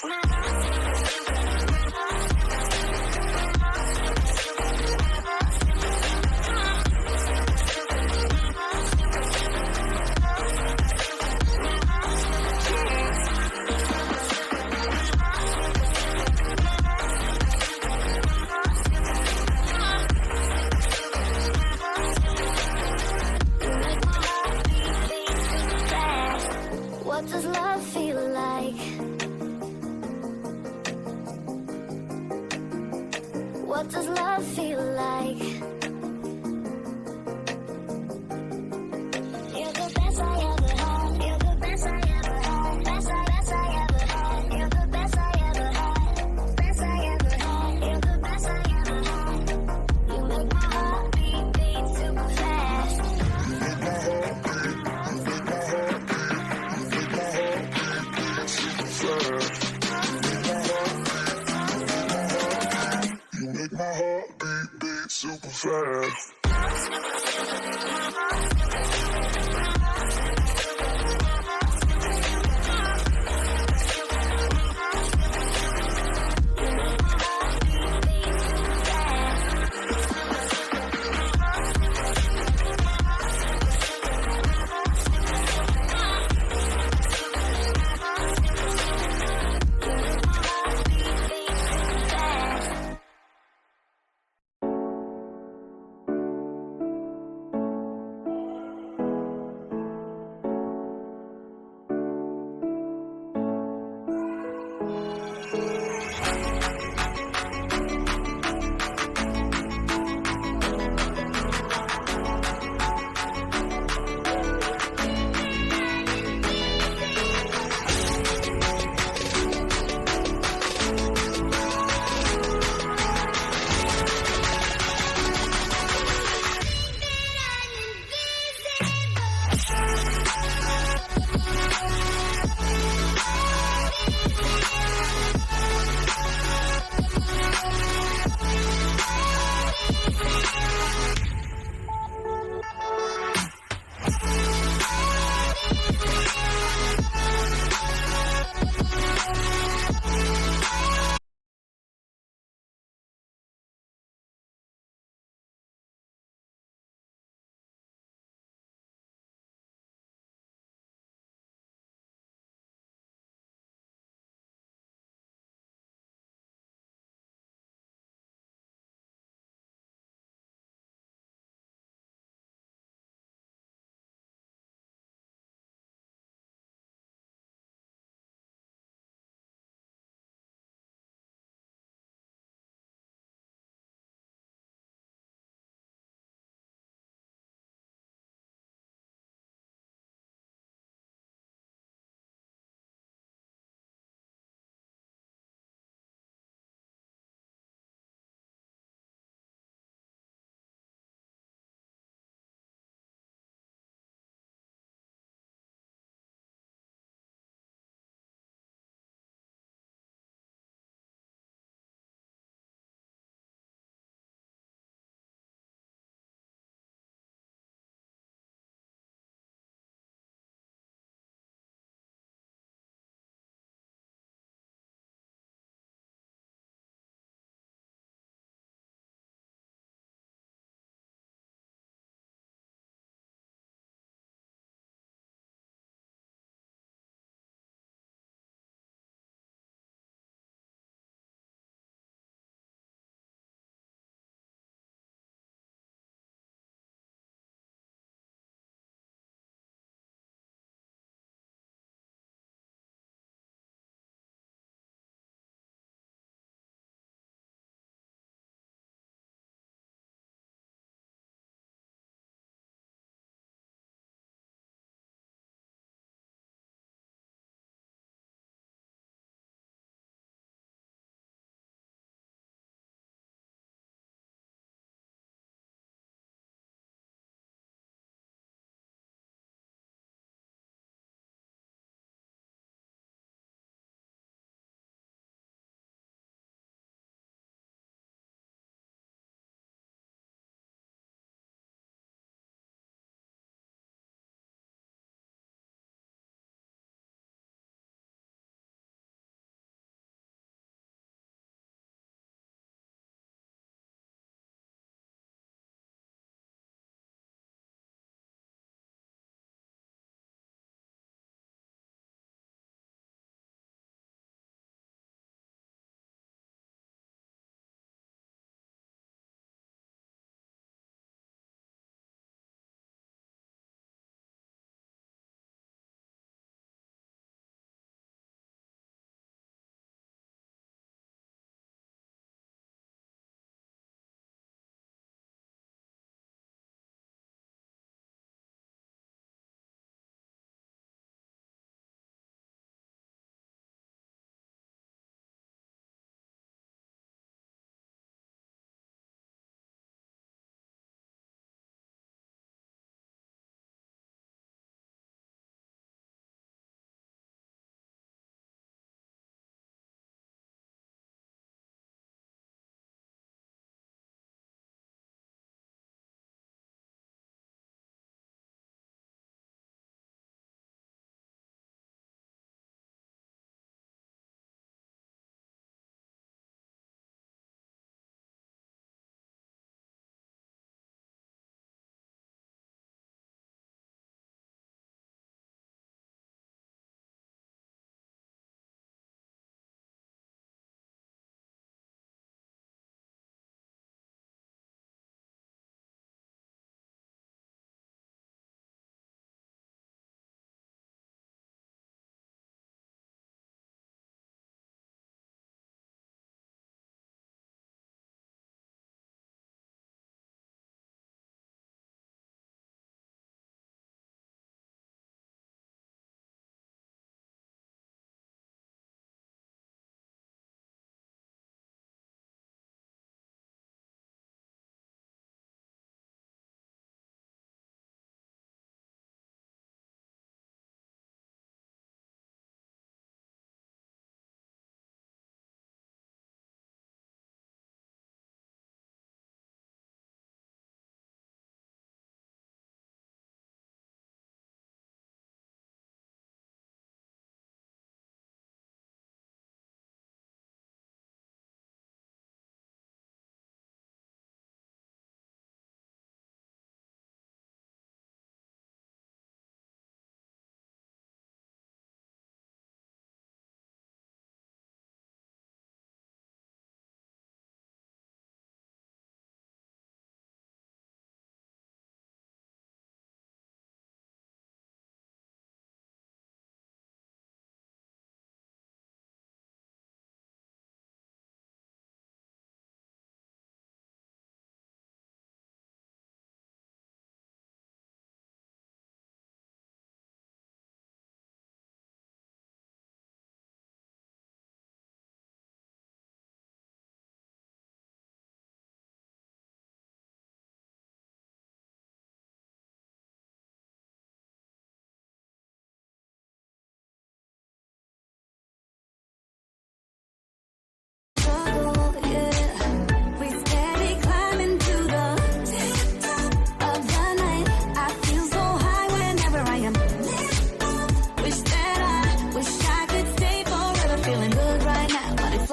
What does love feel like? What does love feel like? You're the best I ever had. You're the best I ever had. Best I ever had. You're the best I ever had. Best I ever had. You're the best I ever had. You make my heart beat super fast. You make my heart beat super fast.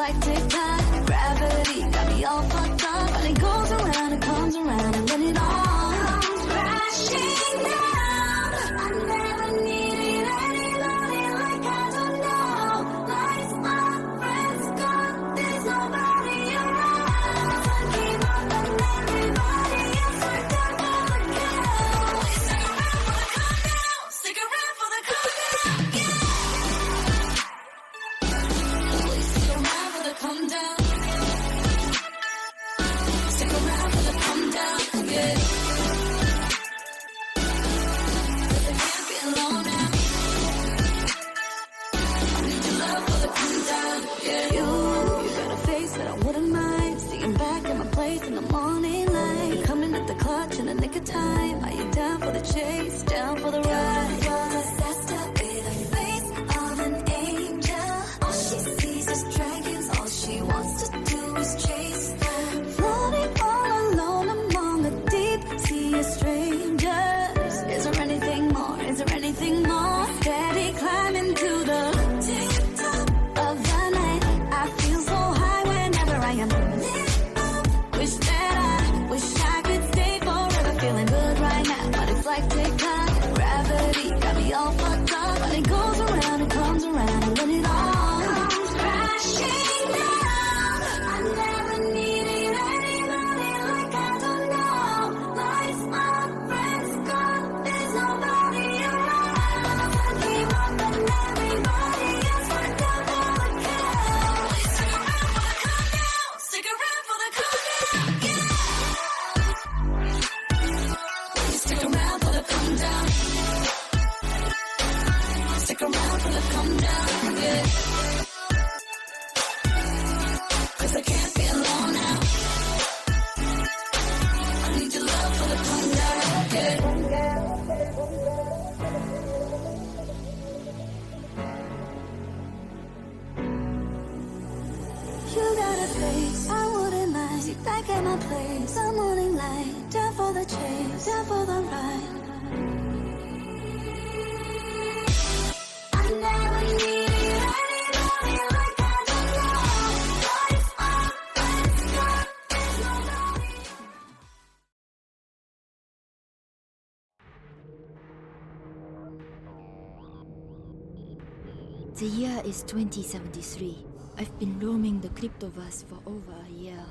like TikTok. Gravity got me all fucked up. But it goes around and comes around, and then it all comes crashing down. I never needed anybody like I don't know. Life's my friends gone, there's nobody around. I keep up and everybody else worked out for the count. Stick around for the countdown. Stick around for the countdown. Stick around for the countdown. Yeah. Cause I can't be alone now. I need your love for the countdown. Yeah. You got a face that I wouldn't mind. Seeing back in my place in the morning light. Coming at the clutch in the nick of time. Are you down for the chase? Down for the ride? Possessed with the face of an angel. All she sees is dragons. All she wants to do is chase them. Floating all alone among a deep sea of strangers. Is there anything more? Is there anything more? Steady climbing to the tip top of the night. I feel so high whenever I am lit up. Wish I could stay forever, feeling good right now. But it's like TikTok, gravity got me all fucked up. But it goes around and comes around, and then it all comes crashing down. I never needed anybody like I don't know. Life's my friends gone, there's nobody around. I keep up and everybody else worked out for the count. Stick around for the countdown. Stick around for the countdown. Stick around for the countdown, yeah. Cause I can't be alone now. I need your love for the countdown, yeah. You got a face, I wouldn't mind. Sit back at my place, the morning light. Down for the chase, down for the ride. I never needed anybody like I don't know. Life's my friends gone, there's nobody. The year is 2073. I've been roaming the cryptoverse for over a year,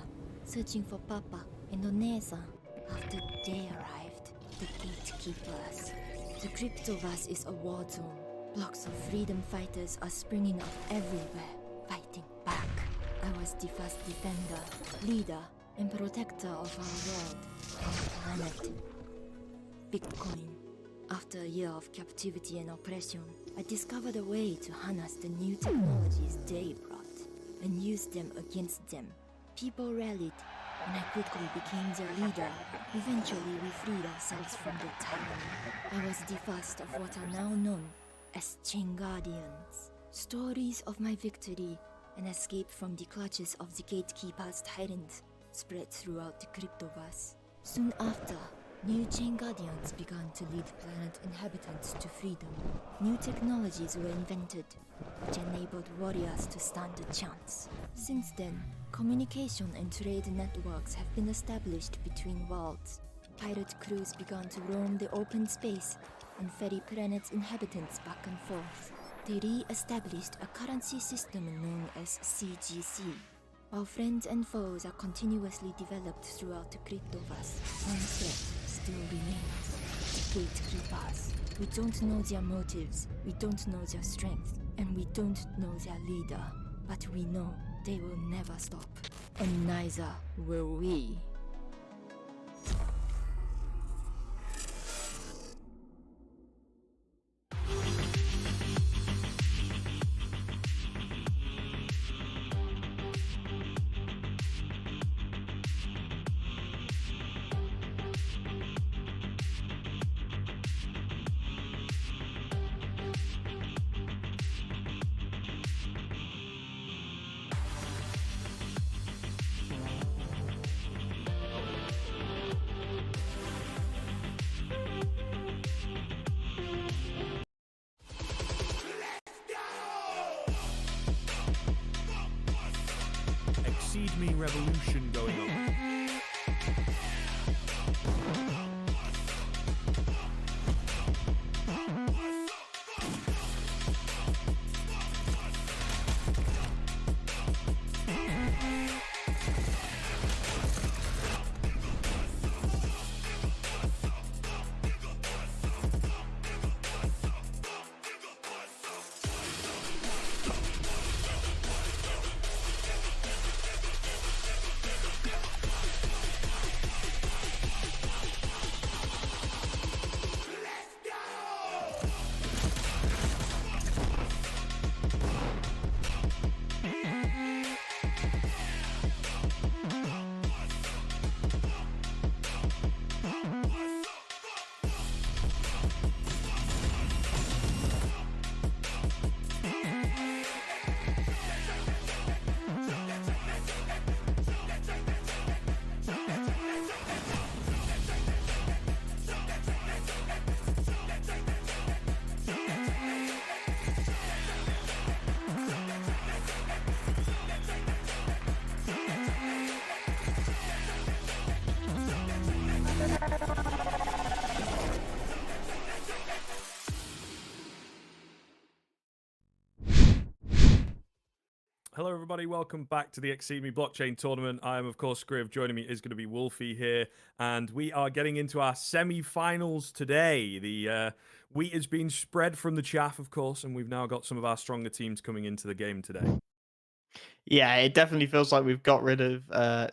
searching for Papa and Onesa. After they arrived, the gatekeepers. The cryptoverse is a war zone. Blocks of freedom fighters are springing up everywhere, fighting back. I was the first defender, leader, and protector of our world, our planet. Bitcoin. After a year of captivity and oppression, I discovered a way to harness the new technologies they brought and use them against them. People rallied, and I quickly became their leader. Eventually, we freed ourselves from the tyranny. I was the first of what are now known as Chain Guardians. Stories of my victory and escape from the clutches of the gatekeepers' tyrants spread throughout the cryptoverse. Soon after, new Chain Guardians began to lead planet inhabitants to freedom. New technologies were invented, which enabled warriors to stand a chance. Since then, communication and trade networks have been established between worlds. Pirate crews began to roam the open space and ferry planet's inhabitants back and forth. They re-established a currency system known as CGC. While friends and foes are continuously developed throughout the cryptoverse, one threat still remains: the gatekeepers. We don't know their motives, we don't know their strength, and we don't know their leader. But we know they will never stop, and neither will we. Exeedme revolution going on. Hello, everybody. Welcome back to the Exeedme Blockchain Tournament. I am, of course, Scriv. Joining me is going to be Wolfie here, and we are getting into our semi-finals today. The wheat has been spread from the chaff, of course, and we've now got some of our stronger teams coming into the game today. Yeah, it definitely feels like we've got rid of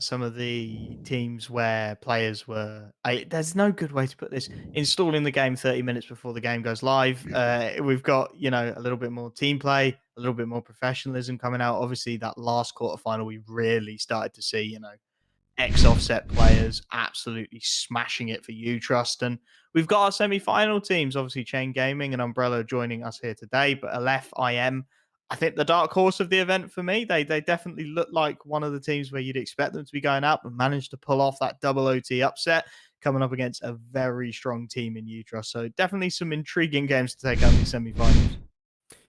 some of the teams where players were. There's no good way to put this. Installing the game 30 minutes before the game goes live. We've got a little bit more team play, a little bit more professionalism coming out. Obviously, that last quarterfinal we really started to see. Ex-offset players absolutely smashing it for you, Trust. And we've got our semi-final teams, obviously Chain Gaming and Umbrella joining us here today. But Aleph, I think the dark horse of the event for me. They definitely look like one of the teams where you'd expect them to be going up and managed to pull off that double OT upset, coming up against a very strong team in Utrust. So definitely some intriguing games to take out in the semi-finals.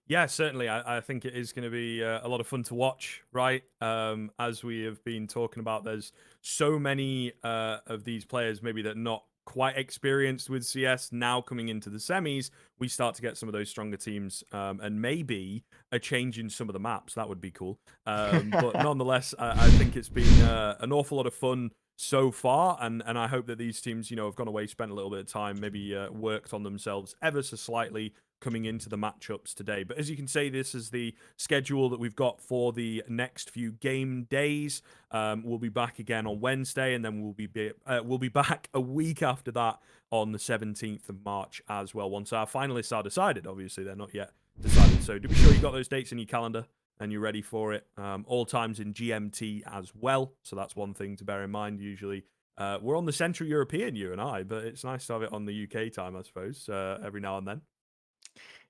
Yeah, certainly. I think it is going to be a lot of fun to watch, right? As we have been talking about, there's so many of these players maybe that are not quite experienced with CS now coming into the semis. We start to get some of those stronger teams and maybe a change in some of the maps. That would be cool. But nonetheless, I think it's been an awful lot of fun so far, and I hope that these teams, have gone away, spent a little bit of time, maybe worked on themselves ever so slightly coming into the matchups today. But as you can see, this is the schedule that we've got for the next few game days. We'll be back again on Wednesday, and then we'll be back a week after that on the 17th of March as well. Once our finalists are decided, obviously they're not yet decided. So do be sure you got those dates in your calendar and you're ready for it. All times in GMT as well. So that's one thing to bear in mind. Usually we're on the Central European, you and I, but it's nice to have it on the UK time, I suppose, every now and then.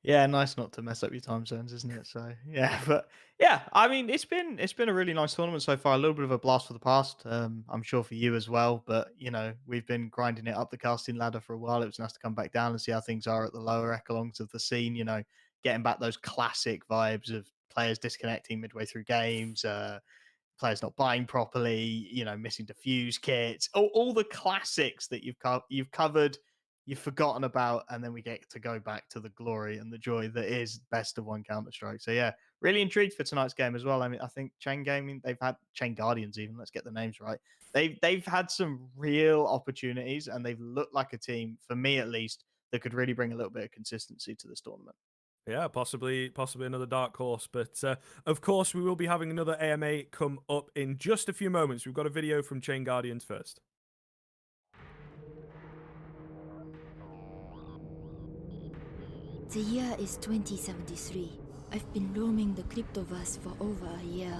Yeah, nice not to mess up your time zones, isn't it? So yeah, but yeah, I mean, it's been a really nice tournament so far. A little bit of a blast for the past, I'm sure for you as well. But we've been grinding it up the casting ladder for a while. It was nice to come back down and see how things are at the lower echelons of the scene. Getting back those classic vibes of players disconnecting midway through games, players not buying properly, missing diffuse kits, all the classics that you've covered, you've forgotten about, and then we get to go back to the glory and the joy that is best of one Counter-Strike. So yeah, really intrigued for tonight's game as well. I mean, I think Chain Gaming, they've had Chain Guardians even, let's get the names right. They've had some real opportunities, and they've looked like a team, for me at least, that could really bring a little bit of consistency to this tournament. Yeah, possibly another dark horse. But of course, we will be having another AMA come up in just a few moments. We've got a video from Chain Guardians first. The year is 2073. I've been roaming the cryptoverse for over a year,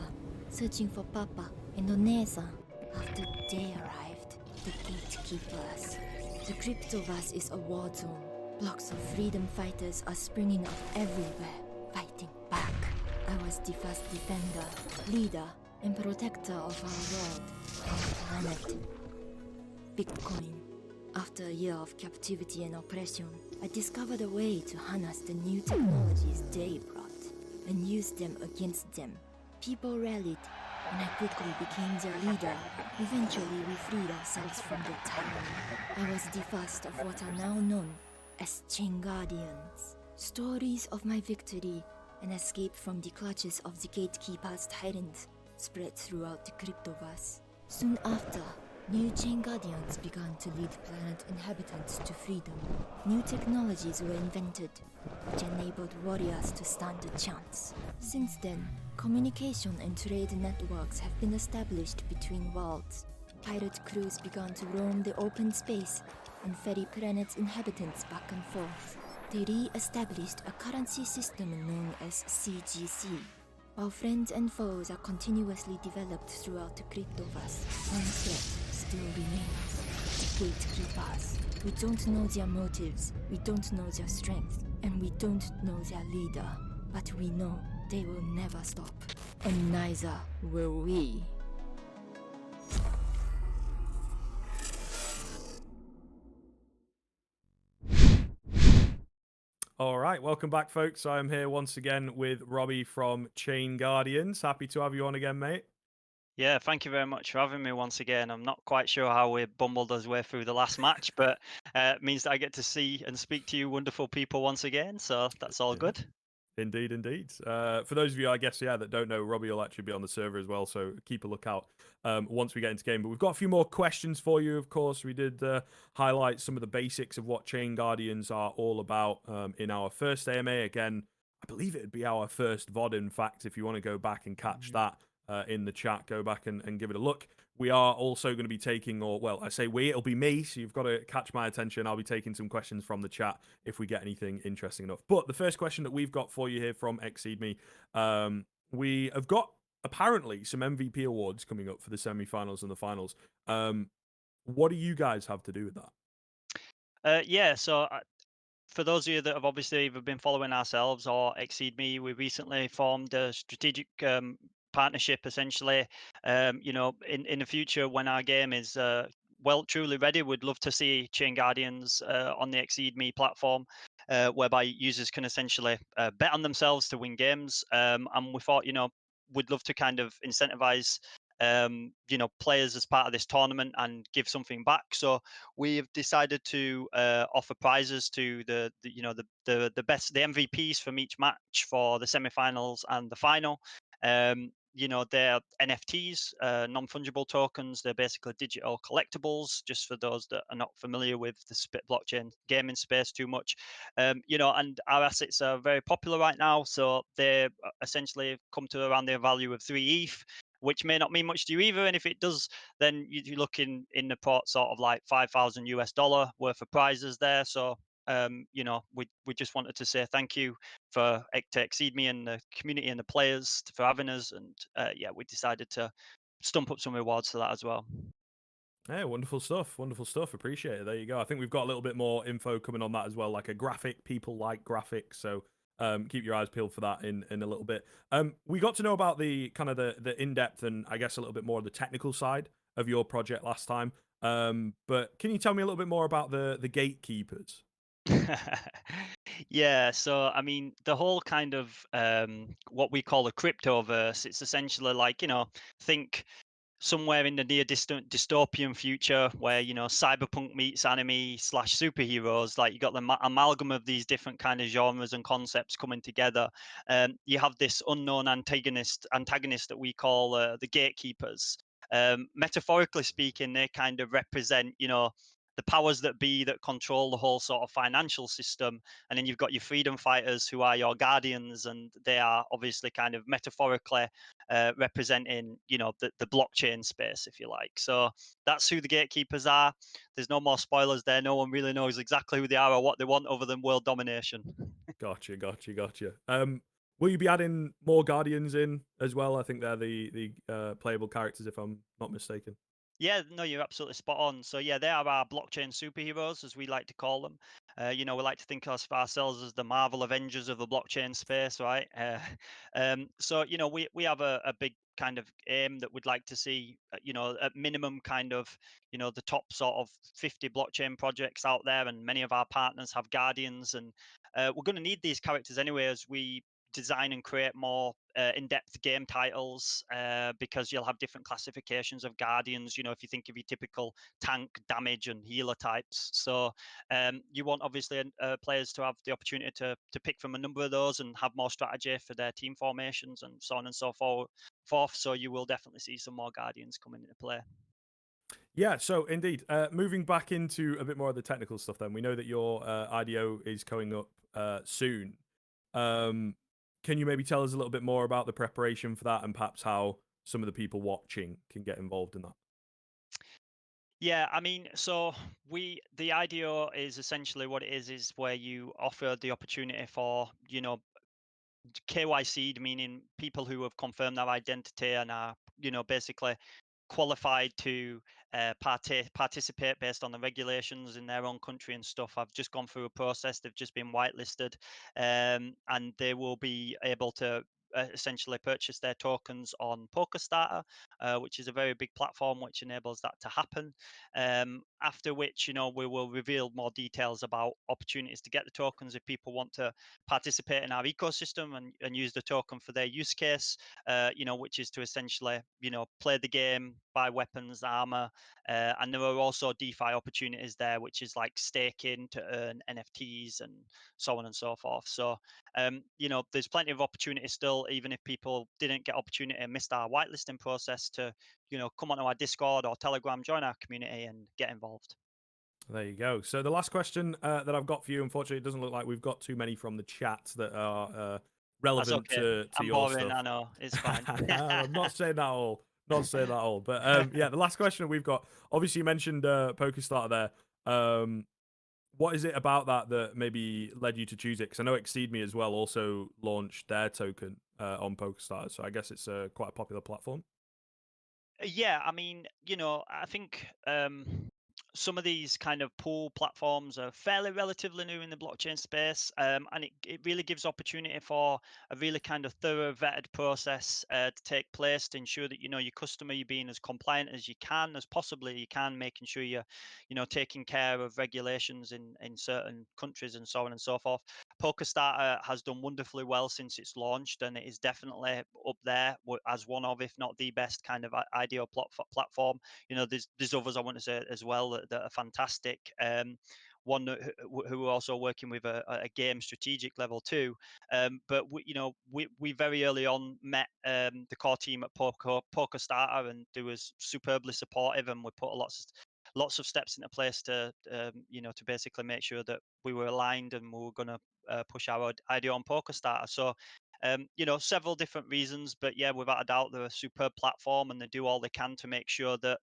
searching for Papa and Onesa. After they arrived, the gatekeepers. The cryptoverse is a war zone. Blocks of freedom fighters are springing up everywhere, fighting back. I was the first defender, leader, and protector of our world, our planet. Bitcoin. After a year of captivity and oppression, I discovered a way to harness the new technologies they brought and use them against them. People rallied, and I quickly became their leader. Eventually, we freed ourselves from their tyranny. I was the first of what are now known as Chain Guardians. Stories of my victory and escape from the clutches of the Gatekeeper's tyrant spread throughout the cryptoverse. Soon after, new Chain Guardians began to lead planet inhabitants to freedom. New technologies were invented, which enabled warriors to stand a chance. Since then, communication and trade networks have been established between worlds. Pirate crews began to roam the open space and ferry planet's inhabitants back and forth. They re-established a currency system known as CGC. While friends and foes are continuously developed throughout the cryptoverse, one threat still remains: the gatekeepers. We don't know their motives, we don't know their strength, and we don't know their leader. But we know they will never stop. And neither will we. All right, welcome back, folks. I'm here once again with Robbie from Chain Guardians. Happy to have you on again, mate. Yeah, thank you very much for having me once again. I'm not quite sure how we bumbled our way through the last match, but it means that I get to see and speak to you wonderful people once again. So that's all Yeah. good. Indeed, indeed. For those of you, I guess, yeah, that don't know, Robbie will actually be on the server as well, so keep a lookout once we get into game. But we've got a few more questions for you, of course. We did highlight some of the basics of what Chain Guardians are all about in our first AMA. Again, I believe it'd be our first VOD, in fact, if you want to go back and catch that in the chat, go back and give it a look. We are also going to be taking, or well, I say we, it'll be me, so you've got to catch my attention. I'll be taking some questions from the chat if we get anything interesting enough. But the first question that we've got for you here from Exeedme, we have got apparently some MVP awards coming up for the semi-finals and the finals. What do you guys have to do with that? Yeah, so for those of you that have obviously either been following ourselves or Exceed Me, we recently formed a strategic partnership essentially. In the future, when our game is well truly ready, we'd love to see Chain Guardians on the Exceed Me platform. Whereby users can essentially bet on themselves to win games. And we thought, we'd love to kind of incentivize players as part of this tournament and give something back. So we have decided to offer prizes to the best, the MVPs from each match for the semi-finals and the final. They're NFTs, non-fungible tokens. They're basically digital collectibles, just for those that are not familiar with the blockchain gaming space too much. And our assets are very popular right now, so they essentially come to around the value of 3 ETH, which may not mean much to you either. And if it does, then you look in the pot sort of like $5,000 worth of prizes there. So we just wanted to say thank you to Exceedme and the community and the players for having us. And yeah, we decided to stump up some rewards for that as well. Hey, wonderful stuff. Wonderful stuff. Appreciate it. There you go. I think we've got a little bit more info coming on that as well, like a graphic. People like graphics, so keep your eyes peeled for that in a little bit. We got to know about the kind of the in-depth and I guess a little bit more of the technical side of your project last time. But can you tell me a little bit more about the gatekeepers? Yeah, so I mean, the whole kind of what we call a cryptoverse, it's essentially like, think somewhere in the near distant dystopian future where cyberpunk meets anime slash superheroes. Like, you got the amalgam of these different kind of genres and concepts coming together. You have this unknown antagonist that we call the gatekeepers. Metaphorically speaking, they kind of represent the powers that be that control the whole sort of financial system. And then you've got your freedom fighters, who are your guardians, and they are obviously kind of metaphorically representing the blockchain space, if you like. So that's who the gatekeepers are. There's no more spoilers there. No one really knows exactly who they are or what they want other than world domination. Gotcha. Will you be adding more guardians in as well? I think they're the playable characters, if I'm not mistaken. Yeah, no, you're absolutely spot on. So yeah, they are our blockchain superheroes, as we like to call them. We like to think of ourselves as the Marvel Avengers of the blockchain space, right? So we have a big kind of aim that we'd like to see, at minimum kind of, the top sort of 50 blockchain projects out there, and many of our partners have guardians, and we're going to need these characters anyway as we design and create more in-depth game titles, because you'll have different classifications of guardians. You know, if you think of your typical tank, damage, and healer types. So you want obviously players to have the opportunity to pick from a number of those and have more strategy for their team formations and so on and so forth. So you will definitely see some more guardians coming into play. Yeah, so indeed, moving back into a bit more of the technical stuff then, we know that your IDO is coming up soon. Can you maybe tell us a little bit more about the preparation for that and perhaps how some of the people watching can get involved in that? Yeah, I mean, so the IDO is essentially what it is where you offer the opportunity for, you know, KYC'd, meaning people who have confirmed their identity and are, you know, basically qualified to participate based on the regulations in their own country and stuff. I've just gone through a process. They've just been whitelisted, and they will be able to essentially purchase their tokens on PokerStarter, which is a very big platform which enables that to happen. After which, you know, we will reveal more details about opportunities to get the tokens if people want to participate in our ecosystem and use the token for their use case, you know, which is to essentially, you know, play the game, buy weapons, armor, and there are also DeFi opportunities there, which is like staking to earn NFTs and so on and so forth. So, you know, there's plenty of opportunities still, even if people didn't get opportunity and missed our whitelisting process, to, you know, come onto our Discord or Telegram, join our community and get involved. There you go. So the last question that I've got for you, unfortunately, it doesn't look like we've got too many from the chat that are That's relevant okay. to I'm your boring, stuff. I know. It's fine. I'm not saying that all. Not saying that all. But yeah, the last question we've got. Obviously, you mentioned PokerStarter there. What is it about that maybe led you to choose it? Because I know Exeedme as well also launched their token on PokerStarter, so I guess it's quite a popular platform. Yeah, I mean, you know, I think some of these kind of pool platforms are fairly relatively new in the blockchain space, and it really gives opportunity for a really kind of thorough vetted process to take place to ensure that, you know, your customer, you're being as compliant as you can, as possibly you can, making sure you're, you know, taking care of regulations in certain countries and so on and so forth. PokerStarter has done wonderfully well since it's launched, and it is definitely up there as one of, if not the best kind of ideal platform. You know, there's others I want to say as well that are fantastic. One who are also working with a game strategic level too. But we, you know, we very early on met the core team at PokerStarter, and they was superbly supportive, and we put lots of steps into place to you know, to basically make sure that we were aligned and we were going to push our idea on PokerStarter. So, you know, several different reasons, but yeah, without a doubt, they're a superb platform, and they do all they can to make sure that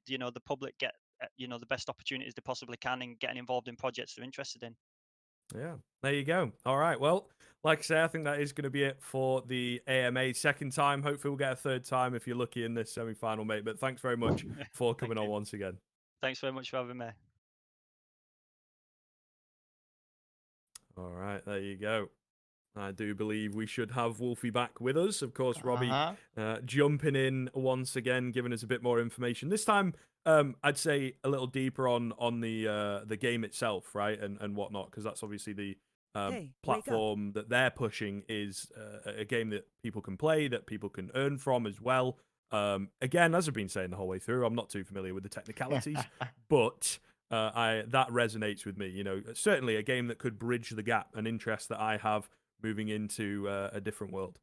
you know, the public get you know, the best opportunities they possibly can in getting involved in projects they're interested in. Yeah, there you go. All right. Well, like I say, I think that is going to be it for the AMA second time. Hopefully, we'll get a third time if you're lucky in this semi-final, mate. But thanks very much for Thank coming on you. once again. Thanks very much for having me. All right, there you go. I do believe we should have Wolfie back with us. Of course, Robbie jumping in once again, giving us a bit more information. This time, I'd say a little deeper on the game itself, right, and whatnot, because that's obviously the platform that they're pushing is a game that people can play, that people can earn from as well. Again, as I've been saying the whole way through, I'm not too familiar with the technicalities, but that resonates with me. You know, certainly a game that could bridge the gap, an interest that I have moving into a different world.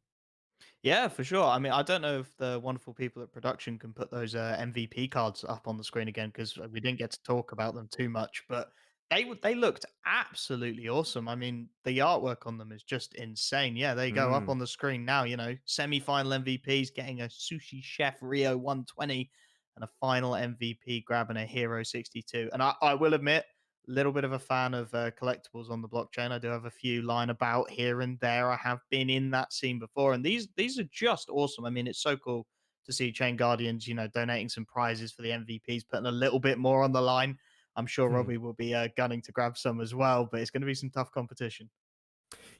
Yeah, for sure. I mean, I don't know if the wonderful people at production can put those MVP cards up on the screen again, because we didn't get to talk about them too much, but they looked absolutely awesome. I mean, the artwork on them is just insane. Yeah, they go up Mm. on the screen now. You know, semi-final MVPs getting a Sushi Chef Rio 120 and a final MVP grabbing a Hero 62. And I will admit, little bit of a fan of collectibles on the blockchain. I do have a few lying about here and there. I have been in that scene before, and these are just awesome. I mean, it's so cool to see Chain Guardians, you know, donating some prizes for the MVPs, putting a little bit more on the line. I'm sure Hmm. Robbie will be gunning to grab some as well, but it's going to be some tough competition.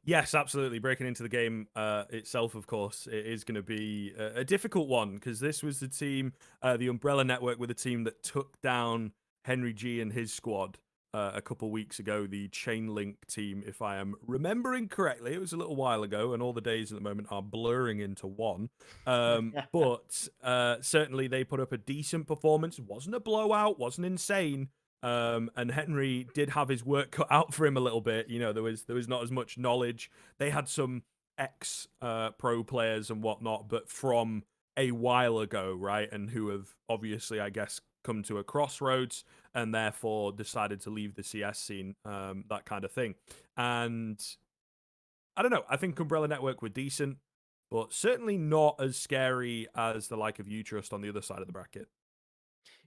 Yes, absolutely. Breaking into the game itself, of course, it is going to be a difficult one because this was the team, the Umbrella Network, with a team that took down Henry G and his squad a couple weeks ago, the Chainlink team, if I am remembering correctly. It was a little while ago, and all the days at the moment are blurring into one. But certainly they put up a decent performance. It wasn't a blowout, wasn't insane. And Henry did have his work cut out for him a little bit. There was not as much knowledge. They had some ex pro players and whatnot, but from a while ago, right? And who have obviously, I guess, come to a crossroads and therefore decided to leave the CS scene, that kind of thing. And I don't know. I think Umbrella Network were decent, but certainly not as scary as the like of You Trust on the other side of the bracket.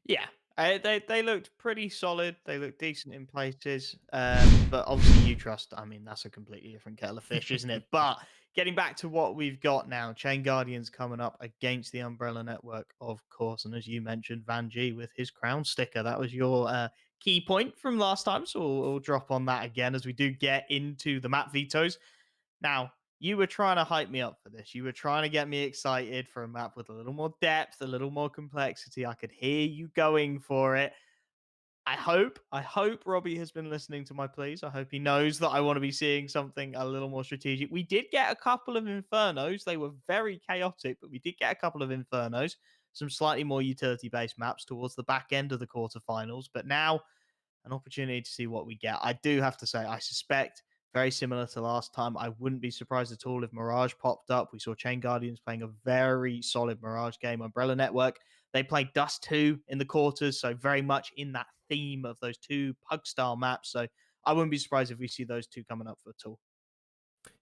Yeah, they looked pretty solid. They looked decent in places, but obviously you trust. I mean, that's a completely different kettle of fish, isn't it? But getting back to what we've got now, Chain Guardians coming up against the Umbrella Network, of course, and as you mentioned, Van G with his crown sticker. That was your key point from last time, so we'll drop on that again as we do get into the map vetoes. Now, you were trying to hype me up for this. You were trying to get me excited for a map with a little more depth, a little more complexity. I could hear you going for it. I hope Robbie has been listening to my pleas. I hope he knows that I want to be seeing something a little more strategic. We did get a couple of Infernos. They were very chaotic, but we did get a couple of Infernos, some slightly more utility based maps towards the back end of the quarterfinals. But now an opportunity to see what we get. I do have to say, I suspect very similar to last time. I wouldn't be surprised at all if Mirage popped up. We saw Chain Guardians playing a very solid Mirage game. Umbrella Network, they played Dust 2 in the quarters, so very much in that theme of those two pug style maps. So I wouldn't be surprised if we see those two coming up for a tool.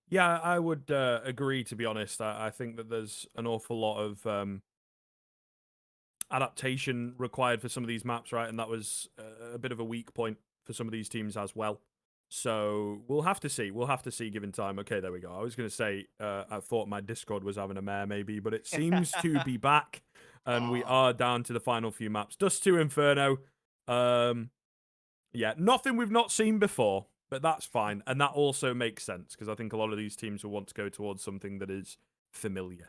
Yeah, I would agree, to be honest. I think that there's an awful lot of adaptation required for some of these maps, right? And that was a bit of a weak point for some of these teams as well. So we'll have to see. We'll have to see given time. Okay, there we go. I was going to say I thought my Discord was having a mare maybe, but it seems to be back. And we are down to the final few maps. Dust 2 Inferno. Yeah, nothing we've not seen before, but that's fine. And that also makes sense because I think a lot of these teams will want to go towards something that is familiar.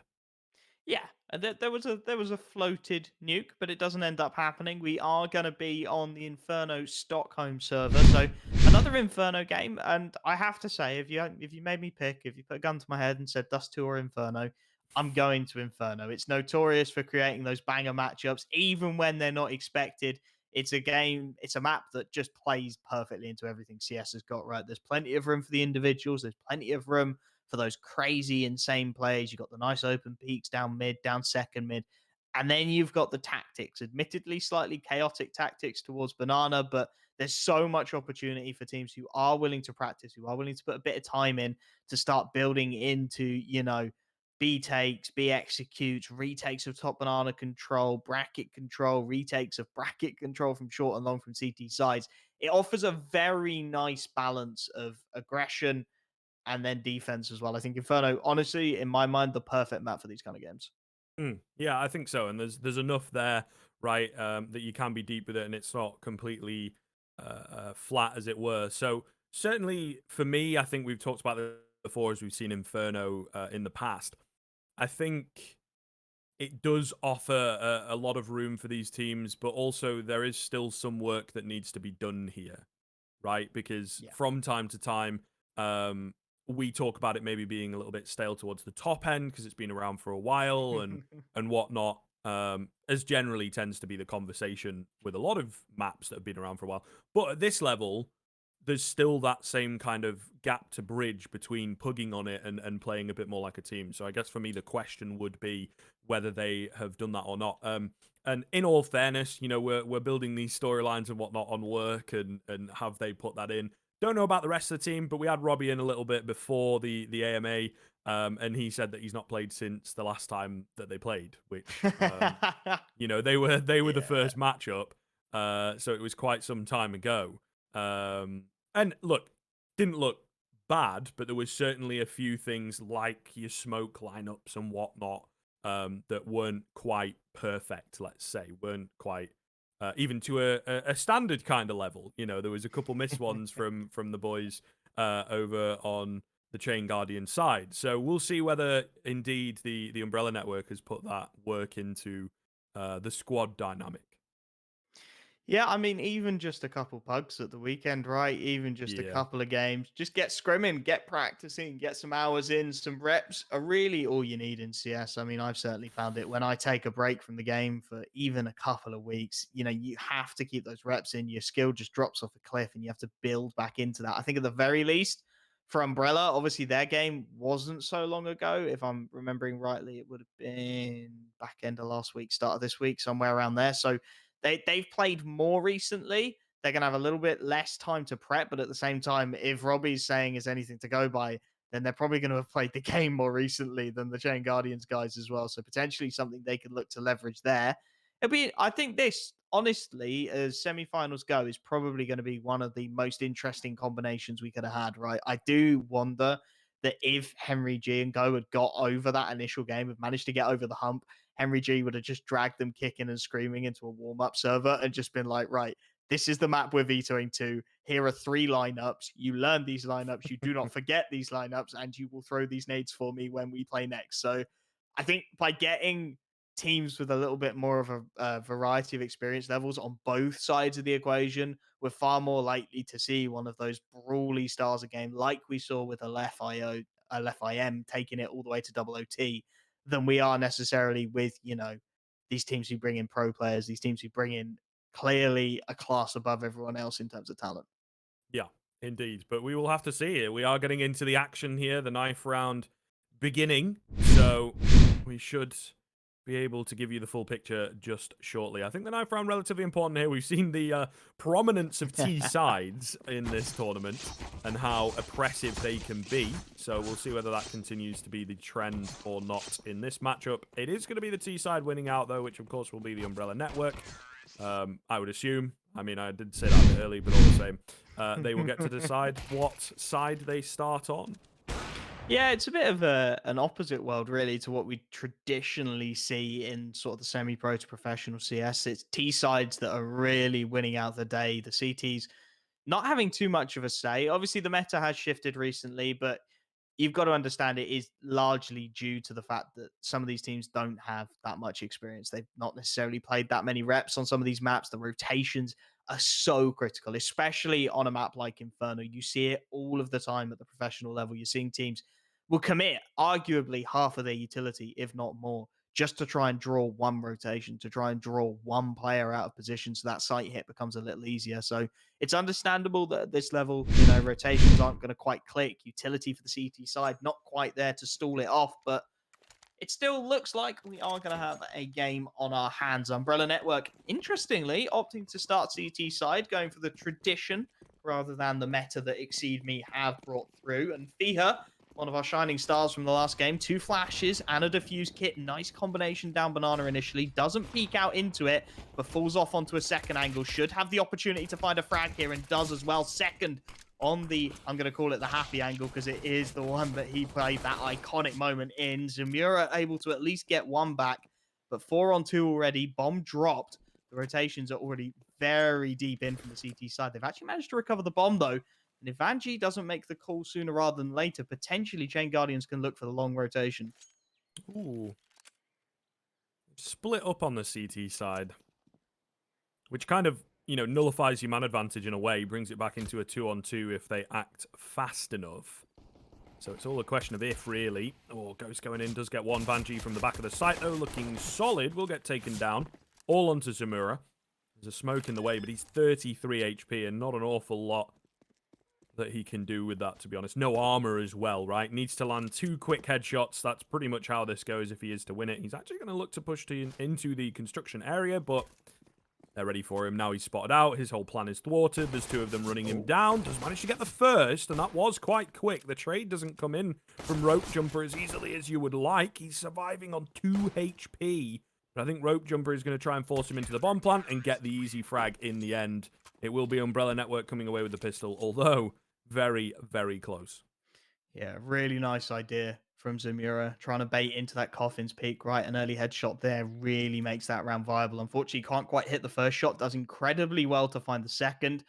Yeah, and there was a floated nuke, but it doesn't end up happening. We are going to be on the Inferno Stockholm server, so another Inferno game. And I have to say, if you made me pick, if you put a gun to my head and said Dust 2 or Inferno, I'm going to Inferno. It's notorious for creating those banger matchups, even when they're not expected. It's a game, it's a map that just plays perfectly into everything CS has got right. There's plenty of room for the individuals. There's plenty of room for those crazy, insane plays. You've got the nice open peaks down mid, down second mid. And then you've got the tactics, admittedly slightly chaotic tactics towards Banana, but there's so much opportunity for teams who are willing to practice, who are willing to put a bit of time in to start building into, B takes, B executes, retakes of top banana control, bracket control, retakes of bracket control from short and long from CT sides. It offers a very nice balance of aggression and then defense as well. I think Inferno, honestly, in my mind, the perfect map for these kind of games. Yeah, I think so. And there's enough there, right, that you can be deep with it, and it's not completely flat, as it were. So certainly for me, I think we've talked about this before, as we've seen Inferno in the past. I think it does offer a lot of room for these teams, but also there is still some work that needs to be done here, right? Because Yeah. from time to time, we talk about it maybe being a little bit stale towards the top end because it's been around for a while and whatnot. As generally tends to be the conversation with a lot of maps that have been around for a while. But at this level, there's still that same kind of gap to bridge between pugging on it and playing a bit more like a team. So I guess for me, the question would be whether they have done that or not. And in all fairness, we're building these storylines and whatnot on work, and have they put that in? Don't know about the rest of the team, but we had Robbie in a little bit before the AMA, and he said that he's not played since the last time that they played, which they were the Yeah. first matchup, so it was quite some time ago. And look, didn't look bad, but there was certainly a few things like your smoke lineups and whatnot that weren't quite perfect. Let's say weren't quite even to a standard kind of level. There was a couple missed ones from the boys over on the Chain Guardian side. So we'll see whether indeed the Umbrella Network has put that work into the squad dynamic. Yeah, I mean, even just a couple pugs at the weekend, right? Even just a Yeah. couple of games, just get scrimming, get practicing, get some hours in, some reps are really all you need in CS. I mean, I've certainly found it when I take a break from the game for even a couple of weeks, you have to keep those reps in. Your skill just drops off a cliff and you have to build back into that. I think at the very least, for Umbrella, obviously their game wasn't so long ago. If I'm remembering rightly, it would have been back end of last week, start of this week, somewhere around there. So they've played more recently. They're gonna have a little bit less time to prep, but at the same time, if Robbie's saying is anything to go by, then they're probably going to have played the game more recently than the Chain Guardians guys as well. So potentially something they could look to leverage there. I think this, honestly, as semi-finals go, is probably going to be one of the most interesting combinations we could have had. Right? I do wonder that if Henry G and Go had got over that initial game, had managed to get over the hump, Henry G would have just dragged them kicking and screaming into a warm up server and just been like, right, this is the map we're vetoing to. Here are three lineups. You learn these lineups. You do not forget these lineups, and you will throw these nades for me when we play next. So I think by getting teams with a little bit more of a variety of experience levels on both sides of the equation, we're far more likely to see one of those brawly styles of game like we saw with Aleph IO, Aleph IM taking it all the way to double OT than we are necessarily with, these teams who bring in pro players, these teams who bring in clearly a class above everyone else in terms of talent. Yeah, indeed. But we will have to see it. We are getting into the action here, the knife round beginning. So we should be able to give you the full picture just shortly. I think the knife round relatively important here. We've seen the prominence of T sides in this tournament and how oppressive they can be. So we'll see whether that continues to be the trend or not in this matchup. It is going to be the T side winning out though, which of course will be the Umbrella Network. I would assume. I mean, I did say that a bit early, but all the same, they will get to decide what side they start on. Yeah, it's a bit of an opposite world, really, to what we traditionally see in sort of the semi-pro to professional CS. It's T sides that are really winning out the day. The CTs not having too much of a say. Obviously, the meta has shifted recently, but you've got to understand it is largely due to the fact that some of these teams don't have that much experience. They've not necessarily played that many reps on some of these maps. The rotations are so critical, especially on a map like Inferno. You see it all of the time at the professional level. You're seeing teams will commit arguably half of their utility, if not more, just to try and draw one rotation, to try and draw one player out of position so that sight hit becomes a little easier. So it's understandable that at this level, rotations aren't going to quite click. Utility for the CT side, not quite there to stall it off, but it still looks like we are going to have a game on our hands. Umbrella Network, interestingly, opting to start CT side, going for the tradition rather than the meta that Exceedme have brought through. And Fiha, one of our shining stars from the last game, two flashes and a diffuse kit. Nice combination down banana initially. Doesn't peek out into it, but falls off onto a second angle. Should have the opportunity to find a frag here and does as well. Second on the, I'm going to call it the happy angle because it is the one that he played that iconic moment in. Zamura able to at least get one back, but 4-on-2 already. Bomb dropped. The rotations are already very deep in from the CT side. They've actually managed to recover the bomb though. And if Vanji doesn't make the call sooner rather than later, potentially Chain Guardians can look for the long rotation. Ooh. Split up on the CT side, which kind of, nullifies your man advantage in a way, brings it back into a 2-on-2 if they act fast enough. So it's all a question of if, really. Oh, Ghost going in, does get one. Banji from the back of the site, though, looking solid. Will get taken down. All onto Zamura. There's a smoke in the way, but he's 33 HP and not an awful lot that he can do with that, to be honest. No armor as well, right? Needs to land 2 quick headshots. That's pretty much how this goes if he is to win it. He's actually going to look to push into the construction area, but they're ready for him. Now he's spotted out. His whole plan is thwarted. There's 2 of them running him down. Does manage to get the first, and that was quite quick. The trade doesn't come in from Rope Jumper as easily as you would like. He's surviving on 2 HP. But I think Rope Jumper is going to try and force him into the bomb plant and get the easy frag in the end. It will be Umbrella Network coming away with the pistol, although very, very close. Yeah, really nice idea from Zamura. Trying to bait into that Coffin's Peak, right? An early headshot there really makes that round viable. Unfortunately, can't quite hit the first shot. Does incredibly well to find the second.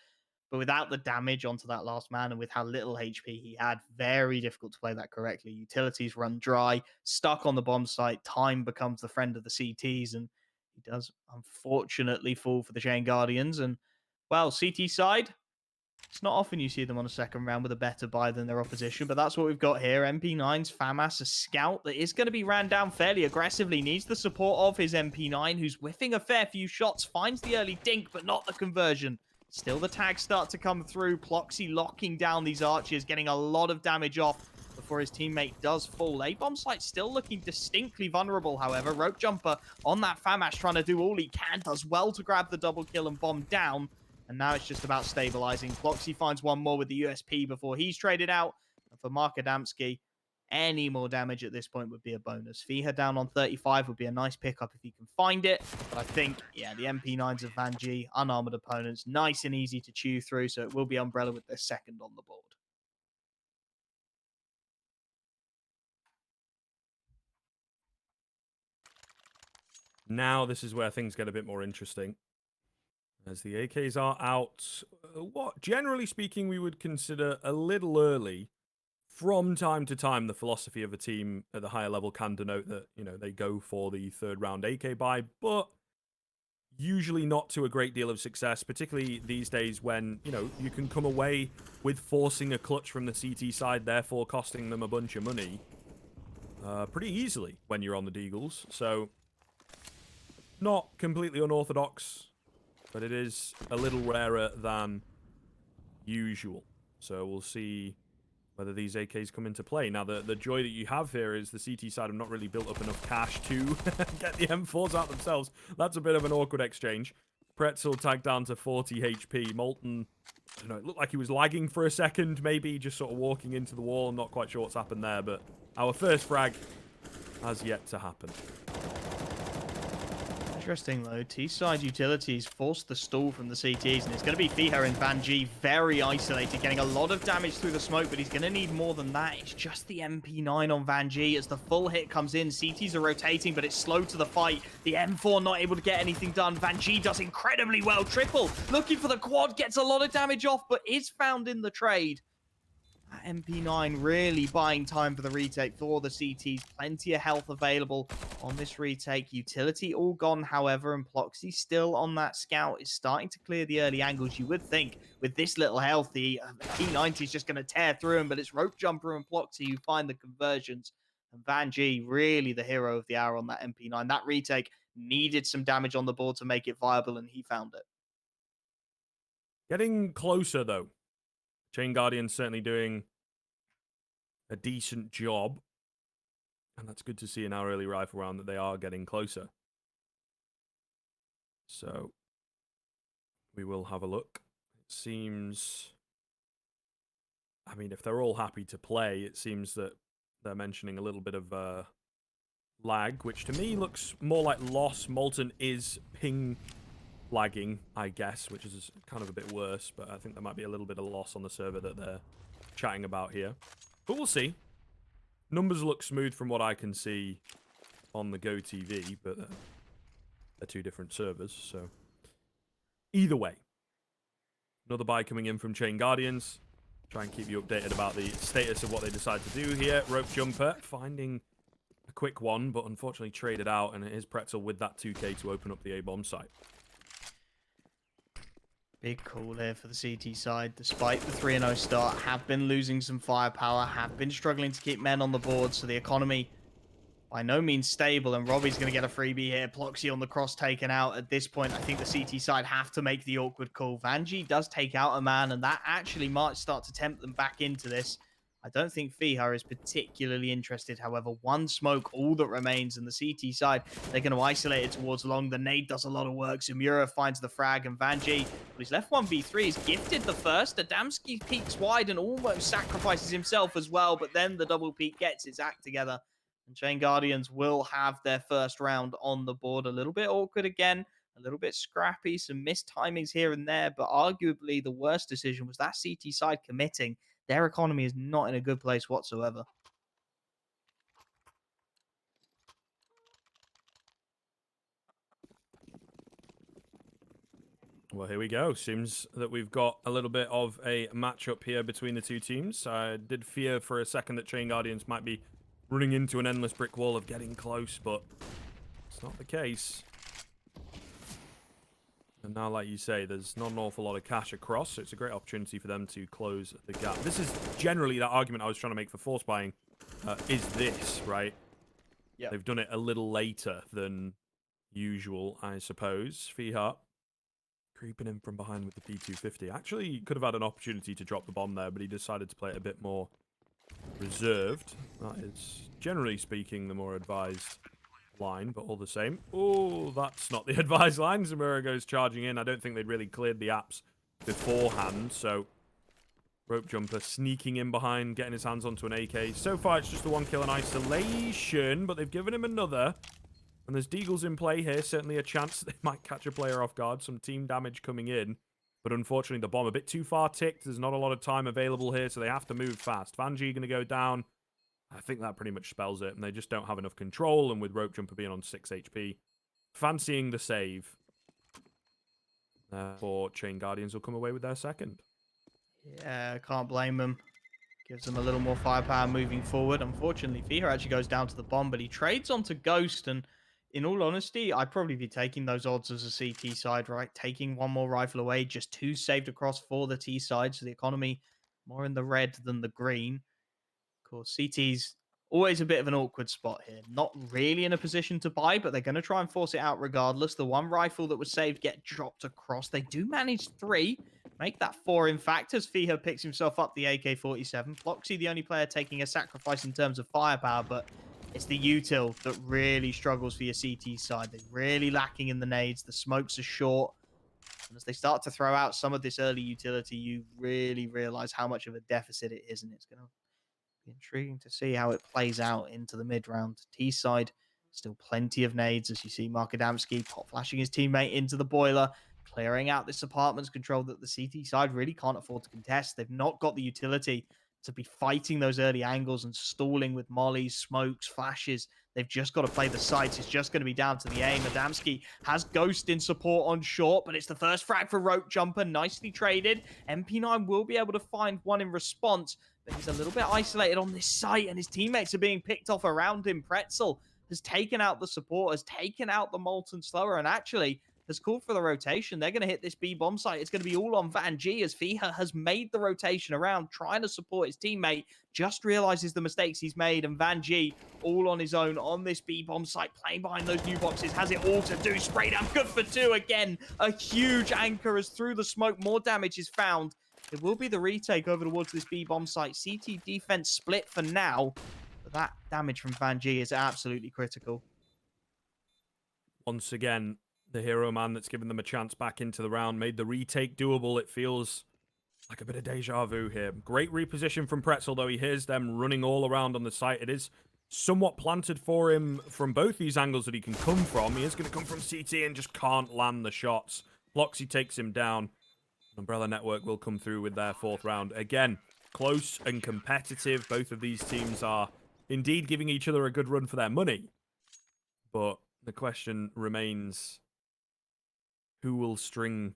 But without the damage onto that last man and with how little HP he had, very difficult to play that correctly. Utilities run dry, stuck on the bomb site. Time becomes the friend of the CTs. And He does unfortunately fall for the Chain Guardians. And, well, CT side, it's not often you see them on a second round with a better buy than their opposition, but that's what we've got here. MP9's FAMAS, a scout that is going to be ran down fairly aggressively, needs the support of his MP9, who's whiffing a fair few shots, finds the early dink, but not the conversion. Still, the tags start to come through. Ploxy locking down these archers, getting a lot of damage off before his teammate does fall. A-bomb site still looking distinctly vulnerable, however. Rope Jumper on that FAMAS trying to do all he can, does well to grab the double kill and bomb down. And now it's just about stabilizing. Ploxy finds one more with the USP before he's traded out. And for Mark Adamski, any more damage at this point would be a bonus. Fiha down on 35 would be a nice pickup if he can find it. But I think, yeah, the MP9s of Van G, unarmored opponents, nice and easy to chew through. So it will be Umbrella with their second on the board. Now this is where things get a bit more interesting. As the AKs are out, what generally speaking we would consider a little early. From time to time, the philosophy of a team at the higher level can denote that, you know, they go for the third round AK buy, but usually not to a great deal of success, particularly these days when, you know, you can come away with forcing a clutch from the CT side, therefore costing them a bunch of money pretty easily when you're on the Deagles. So, not completely unorthodox, but it is a little rarer than usual. So we'll see whether these AKs come into play. Now, the joy that you have here is the CT side have not really built up enough cash to get the M4s out themselves. That's a bit of an awkward exchange. Pretzel tagged down to 40 HP. Molten, I don't know, it looked like he was lagging for a second, maybe just sort of walking into the wall. I'm not quite sure what's happened there, but our first frag has yet to happen. Interesting, though. T-side utilities forced the stall from the CTs, and it's going to be Fiha and Van G very isolated, getting a lot of damage through the smoke, but he's going to need more than that. It's just the MP9 on Van G as the full hit comes in. CTs are rotating, but it's slow to the fight. The M4 not able to get anything done. Van G does incredibly well. Triple looking for the quad, gets a lot of damage off, but is found in the trade. MP9 really buying time for the retake for the CTs. Plenty of health available on this retake. Utility all gone, however, and Ploxy still on that scout is starting to clear the early angles. You would think with this little health, the P90 is just going to tear through him, but it's Rope Jumper and Ploxy who find the conversions. And Van G, really the hero of the hour on that MP9. That retake needed some damage on the board to make it viable, and he found it. Getting closer, though. Chain Guardian's certainly doing a decent job. And that's good to see in our early rifle round that they are getting closer. So, we will have a look. It seems... I mean, if they're all happy to play, it seems that they're mentioning a little bit of lag, which to me looks more like loss. Molten is ping lagging, I guess, which is kind of a bit worse, but I think there might be a little bit of loss on the server that they're chatting about here. But we'll see. Numbers look smooth from what I can see on the Go TV, but they're two different servers, so either way. Another buy coming in from Chain Guardians. Try and keep you updated about the status of what they decide to do here. Rope Jumper finding a quick one, but unfortunately traded out, and it is Pretzel with that 2k to open up the A-bomb site. Big call here for the CT side. Despite the 3-0 start, have been losing some firepower, have been struggling to keep men on the board, so the economy by no means stable, and Robbie's going to get a freebie here. Ploxy on the cross taken out. At this point, I think the CT side have to make the awkward call. Van G does take out a man, and that actually might start to tempt them back into this. I don't think Fiha is particularly interested. However, one smoke, all that remains, and the CT side, they're going to isolate it towards long. The nade does a lot of work. Zamura finds the frag, and Van G, but he's left 1v3. He's gifted the first. Adamski peeks wide and almost sacrifices himself as well, but then the double peek gets its act together. And Chain Guardians will have their first round on the board. A little bit awkward again, a little bit scrappy, some missed timings here and there, but arguably the worst decision was that CT side committing. Their economy is not in a good place whatsoever. Well, here we go. Seems that we've got a little bit of a matchup here between the two teams. I did fear for a second that Chain Guardians might be running into an endless brick wall of getting close, but it's not the case. And now, like you say, there's not an awful lot of cash across, so it's a great opportunity for them to close the gap. This is generally that argument I was trying to make for force buying, is this, right? Yeah. They've done it a little later than usual, I suppose. Fihat creeping in from behind with the P250. Actually, he could have had an opportunity to drop the bomb there, but he decided to play it a bit more reserved. That is, generally speaking, the more advised line, but all the same. Oh, that's not the advised line. Zamura goes charging in. I don't think they'd really cleared the apps beforehand, so Rope Jumper sneaking in behind, getting his hands onto an AK. So far, it's just the 1 kill in isolation, but they've given him another. And there's Deagles in play here. Certainly a chance they might catch a player off guard. Some team damage coming in. But unfortunately, the bomb a bit too far ticked. There's not a lot of time available here, so they have to move fast. Vanjie going to go down. I think that pretty much spells it. And they just don't have enough control. And with Rope Jumper being on 6 HP, fancying the save. Therefore, Chain Guardians will come away with their second. Yeah, can't blame him. Gives them a little more firepower moving forward. Unfortunately, Fiha actually goes down to the bomb, but he trades onto Ghost. And in all honesty, I'd probably be taking those odds as a CT side, right? Taking one more rifle away, just 2 saved across for the T side. So the economy more in the red than the green. Of course, CT's always a bit of an awkward spot here. Not really in a position to buy, but they're going to try and force it out regardless. The one rifle that was saved get dropped across. They do manage 3. Make that 4, in fact, as Fiha picks himself up the AK-47. Floxy, the only player taking a sacrifice in terms of firepower, but it's the util that really struggles for your CT side. They're really lacking in the nades. The smokes are short. And as they start to throw out some of this early utility, you really realize how much of a deficit it is, and it's going to be intriguing to see how it plays out into the mid-round. T side, still plenty of nades as you see Mark Adamski pop flashing his teammate into the boiler, clearing out this apartment's control that the CT side really can't afford to contest. They've not got the utility to be fighting those early angles and stalling with mollies, smokes, flashes. They've just got to play the sights. It's just going to be down to the aim. Adamski has Ghost in support on short, but it's the first frag for Rope Jumper. Nicely traded. MP9 will be able to find one in response, but he's a little bit isolated on this site, and his teammates are being picked off around him. Pretzel has taken out the support, has taken out the Molten Slower, and actually has called for the rotation. They're going to hit this B bomb site. It's going to be all on Vanjie as Fiha has made the rotation around, trying to support his teammate, just realizes the mistakes he's made, and Vanjie all on his own on this B bomb site, playing behind those new boxes, has it all to do. Spray down, good for 2 again. A huge anchor as through the smoke, more damage is found. It will be the retake over towards this B bomb site. CT defense split for now, but that damage from Vanjie is absolutely critical. Once again, the hero man that's given them a chance back into the round made the retake doable. It feels like a bit of deja vu here. Great reposition from Pretzel, though. He hears them running all around on the site. It is somewhat planted for him from both these angles that he can come from. He is going to come from CT and just can't land the shots. Floxy takes him down. Umbrella Network will come through with their 4th round. Again, close and competitive. Both of these teams are indeed giving each other a good run for their money. But the question remains, who will string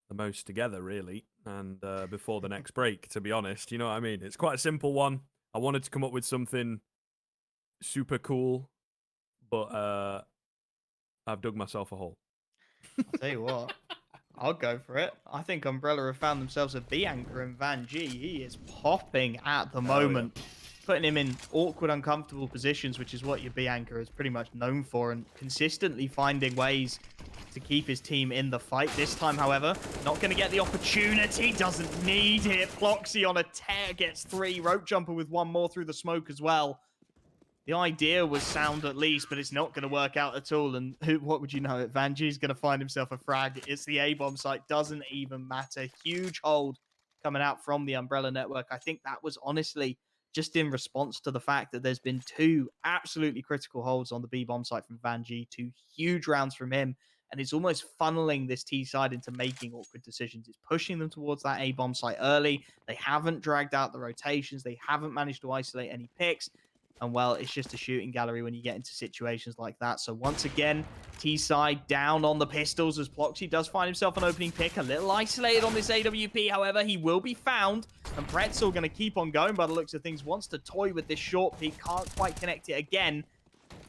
the most together, really, and before the next break, to be honest. You know what I mean? It's quite a simple one. I wanted to come up with something super cool, but I've dug myself a hole. I'll tell you what, I'll go for it. I think Umbrella have found themselves a B anchor in Vanjie. He is popping at the moment, putting him in awkward, uncomfortable positions, which is what your B anchor is pretty much known for, and consistently finding ways to keep his team in the fight. This time, however, not going to get the opportunity. Doesn't need it. Floxy on a tear gets 3. Rope Jumper with 1 more through the smoke as well. The idea was sound at least, but it's not going to work out at all. And what would you know? Vanjie's going to find himself a frag. It's the A-bomb site. Doesn't even matter. Huge hold coming out from the Umbrella Network. I think that was honestly just in response to the fact that there's been 2 absolutely critical holds on the B-bomb site from Vanjie, 2 huge rounds from him. And it's almost funneling this T side into making awkward decisions. It's pushing them towards that A-bomb site early. They haven't dragged out the rotations. They haven't managed to isolate any picks. And, well, it's just a shooting gallery when you get into situations like that. So, once again, T-side down on the pistols as Ploxy does find himself an opening pick. A little isolated on this AWP, however. He will be found. And Pretzel going to keep on going by the looks of things. Wants to toy with this short peek. Can't quite connect it again.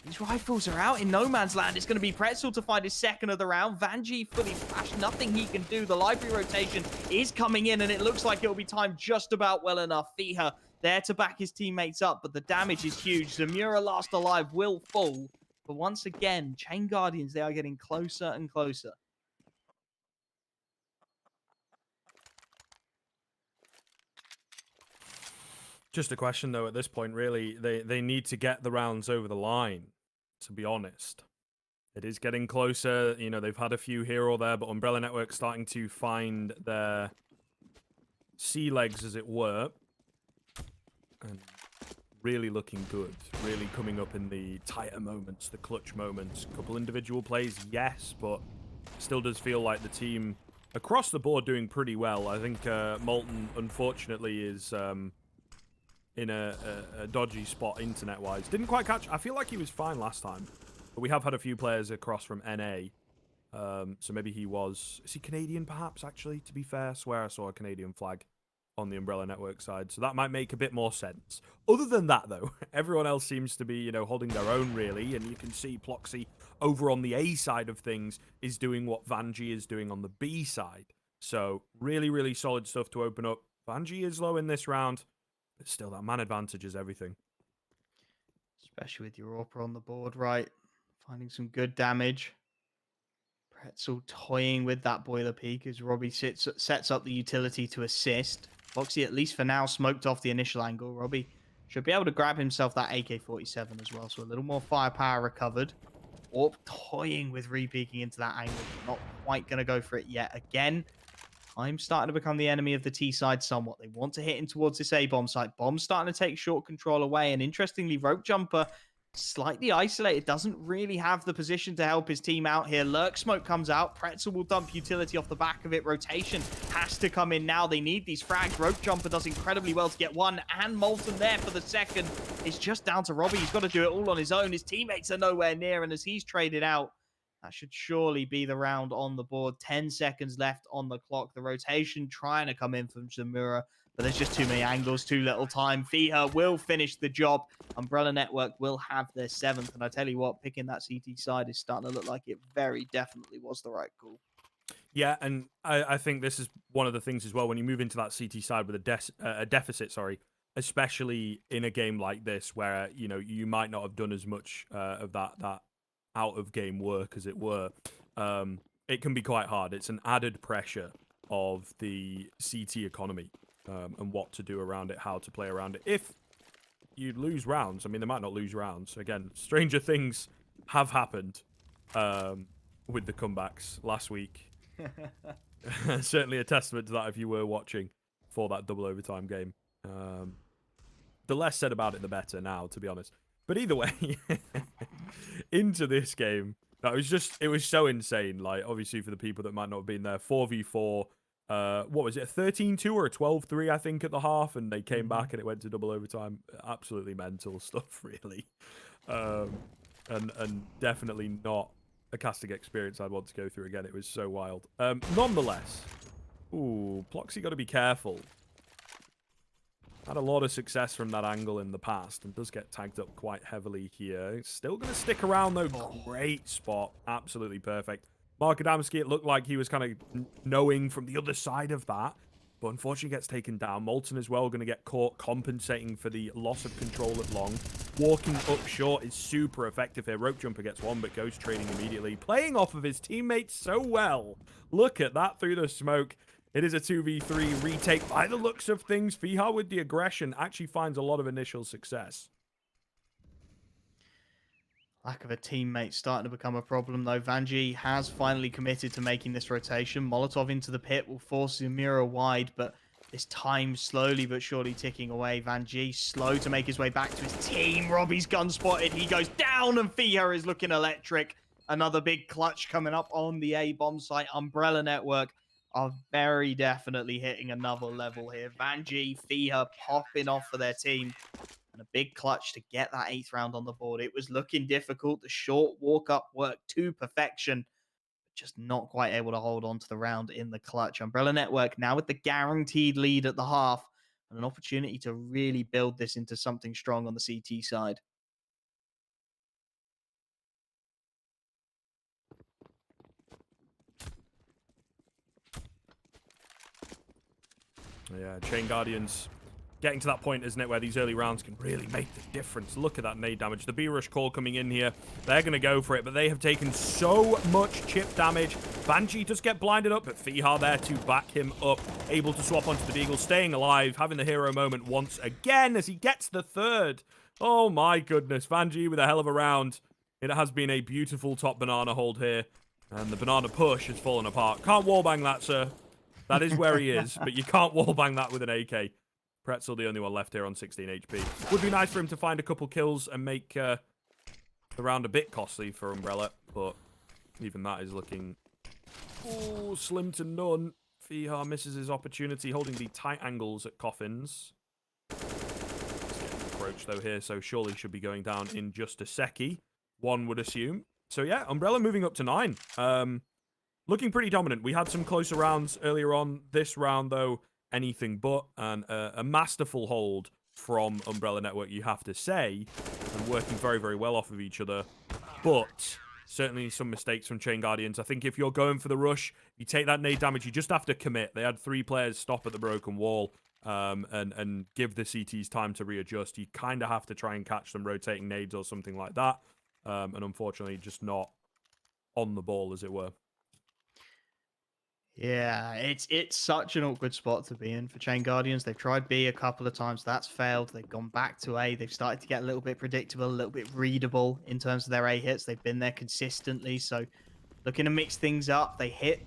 These rifles are out in no man's land. It's going to be Pretzel to find his second of the round. Vanjie fully flashed. Nothing he can do. The library rotation is coming in, and it looks like it'll be timed just about well enough. Fiha there to back his teammates up, but the damage is huge. Zamura last alive will fall. But once again, Chain Guardians, they are getting closer and closer. Just a question though. At this point, really, they need to get the rounds over the line. To be honest, it is getting closer. You know, they've had a few here or there, but Umbrella Network starting to find their sea legs, as it were, and really looking good. Really coming up in the tighter moments, the clutch moments. A couple individual plays, yes, but still does feel like the team across the board doing pretty well. I think Molten, unfortunately, is in a dodgy spot internet-wise. Didn't quite catch. I feel like he was fine last time, but we have had a few players across from NA. So maybe he was... Is he Canadian, perhaps, actually, to be fair? I swear I saw a Canadian flag on the Umbrella Network side, so that might make a bit more sense. Other than that, though, everyone else seems to be, you know, holding their own, really, and you can see Ploxy over on the A side of things is doing what Vanjie is doing on the B side. So, really, really solid stuff to open up. Vanjie is low in this round, but still, that man advantage is everything. Especially with your Orpa on the board, right? Finding some good damage. Pretzel toying with that boiler peak as Robbie sets up the utility to assist. Foxy, at least for now, smoked off the initial angle. Robbie should be able to grab himself that AK-47 as well, so a little more firepower recovered. Orp toying with re-peeking into that angle, but not quite going to go for it yet. Again, I'm starting to become the enemy of the T side somewhat. They want to hit in towards this A bomb site. Bomb's starting to take short control away, and interestingly, Rope Jumper slightly isolated, doesn't really have the position to help his team out here. Lurk Smoke comes out. Pretzel will dump utility off the back of it. Rotation has to come in now. They need these frags. Rope Jumper does incredibly well to get one, and Molten there for the second. It's just down to Robbie. He's got to do it all on his own. His teammates are nowhere near, and as he's traded out, that should surely be the round on the board. 10 seconds left on the clock. The rotation trying to come in from Zamura, but there's just too many angles, too little time. Fiha will finish the job. Umbrella Network will have their seventh. And I tell you what, picking that CT side is starting to look like it very definitely was the right call. Yeah, and I think this is one of the things as well, when you move into that CT side with a deficit, sorry, especially in a game like this where, you know, you might not have done as much of that out of game work, as it were. It can be quite hard. It's an added pressure of the CT economy and what to do around it, how to play around it. If you lose rounds, I mean, they might not lose rounds. Again, stranger things have happened with the comebacks last week. Certainly a testament to that if you were watching for that double overtime game. The less said about it, the better now, to be honest. But either way, into this game, it was so insane. Like, obviously, for the people that might not have been there, 4v4, what was it, a 13-2 or a 12-3, I think, at the half, and they came back and it went to double overtime. Absolutely mental stuff, really. And definitely not a casting experience I'd want to go through again. It was so wild. Nonetheless, ooh, Ploxy got to be careful. Had a lot of success from that angle in the past and does get tagged up quite heavily here. Still going to stick around, though. Great spot. Absolutely perfect. Mark Adamski, it looked like he was kind of knowing from the other side of that, but unfortunately gets taken down. Molten as well going to get caught compensating for the loss of control at long. Walking up short is super effective here. Rope Jumper gets one, but goes trading immediately. Playing off of his teammates so well. Look at that through the smoke. It is a 2v3 retake. By the looks of things, Fiha with the aggression actually finds a lot of initial success. Lack of a teammate starting to become a problem, though. Vanjie has finally committed to making this rotation. Molotov into the pit will force Zamura wide, but this time slowly but surely ticking away. Vanjie slow to make his way back to his team. Robbie's gun spotted. He goes down, and Fiha is looking electric. Another big clutch coming up on the A bomb site. Umbrella Network are very definitely hitting another level here. Vanjie, Fiha popping off for their team. And a big clutch to get that 8th round on the board. It was looking difficult. The short walk-up worked to perfection, but just not quite able to hold on to the round in the clutch. Umbrella Network now with the guaranteed lead at the half and an opportunity to really build this into something strong on the CT side. Yeah, Chain Guardians getting to that point, isn't it, where these early rounds can really make the difference. Look at that nade damage. The B-Rush call coming in here. They're going to go for it, but they have taken so much chip damage. Banshee does get blinded up, but Fihar there to back him up. Able to swap onto the Deagle, staying alive, having the hero moment once again as he gets the third. Oh my goodness, Vanjie with a hell of a round. It has been a beautiful top banana hold here, and the banana push has fallen apart. Can't wallbang that, sir. That is where he is, but you can't wallbang that with an AK. Pretzel, the only one left here on 16 HP. Would be nice for him to find a couple kills and make the round a bit costly for Umbrella, but even that is looking slim to none. Fihar misses his opportunity, holding the tight angles at Coffins. He's getting approached though here, so surely should be going down in just a secchi, one would assume. So yeah, Umbrella moving up to 9. Looking pretty dominant. We had some closer rounds earlier on. This round, though, anything but. And a masterful hold from Umbrella Network, you have to say. And working very, very well off of each other. But certainly some mistakes from Chain Guardians. I think if you're going for the rush, you take that nade damage, you just have to commit. They had 3 players stop at the broken wall and give the CTs time to readjust. You kind of have to try and catch them rotating nades or something like that. And unfortunately, just not on the ball, as it were. Yeah, it's such an awkward spot to be in for Chain Guardians. They've tried B a couple of times, that's failed. They've gone back to A. They've started to get a little bit predictable, a little bit readable in terms of their A hits. They've been there consistently, so looking to mix things up. They hit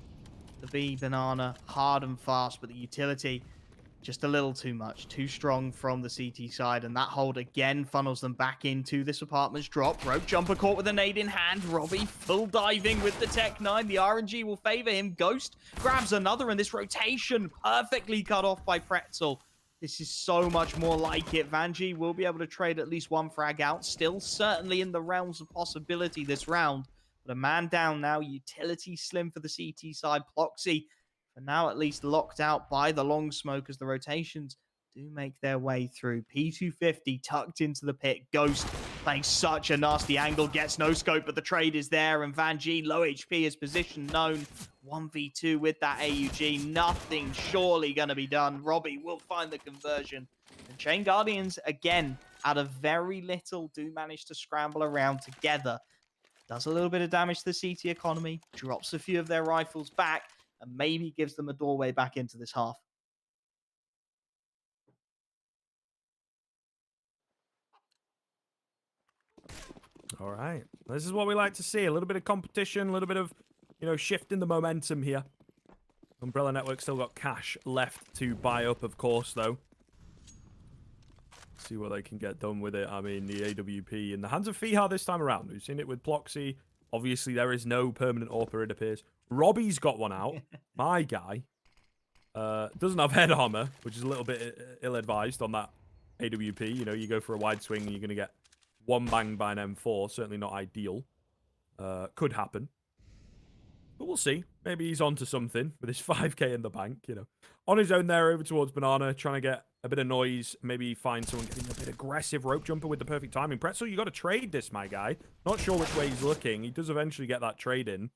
the B banana hard and fast, but the utility just a little too much, too strong from the CT side, and that hold again funnels them back into this apartment's drop. Rope jumper caught with a nade in hand. Robbie full diving with the Tech 9. The RNG will favor him. Ghost grabs another, and this rotation perfectly cut off by Pretzel. This is so much more like it. Vanjie will be able to trade at least one frag out. Still certainly in the realms of possibility this round. But a man down now. Utility slim for the CT side. Ploxy for now at least locked out by the long smoke as the rotations do make their way through. P250 tucked into the pit. Ghost playing such a nasty angle, gets no scope, but the trade is there, and Vanjie, low HP, his position known. 1v2 with that AUG. Nothing surely going to be done. Robbie will find the conversion. And Chain Guardians, again, out of very little, do manage to scramble around together. Does a little bit of damage to the CT economy, drops a few of their rifles back, and maybe gives them a doorway back into this half. All right. This is what we like to see. A little bit of competition, a little bit of, shift in the momentum here. Umbrella Network still got cash left to buy up, of course, though. See what they can get done with it. I mean, the AWP in the hands of Fihar this time around. We've seen it with Ploxy. Obviously, there is no permanent AWPer, it appears. Robbie's got one out. My guy. Doesn't have head armor, which is a little bit ill-advised on that AWP. You go for a wide swing and you're going to get one bang by an M4. Certainly not ideal. Could happen. But we'll see. Maybe he's onto something with his 5k in the bank, On his own there, over towards Banana, trying to get a bit of noise. Maybe find someone getting a bit aggressive. Rope jumper with the perfect timing. Pretzel, you got to trade this, my guy. Not sure which way he's looking. He does eventually get that trade in.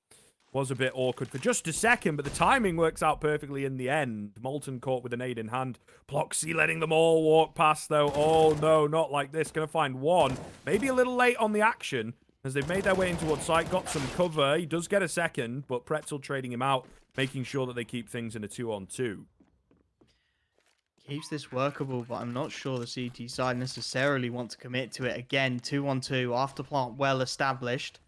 Was a bit awkward for just a second, but the timing works out perfectly in the end. Molten caught with an aid in hand. Ploxy letting them all walk past, though. Oh, no, not like this. Going to find one. Maybe a little late on the action as they've made their way into towards site. Got some cover. He does get a second, but Pretzel trading him out, making sure that they keep things in a 2-on-2. Keeps this workable, but I'm not sure the CT side necessarily want to commit to it again. 2-on-2 after plant well established.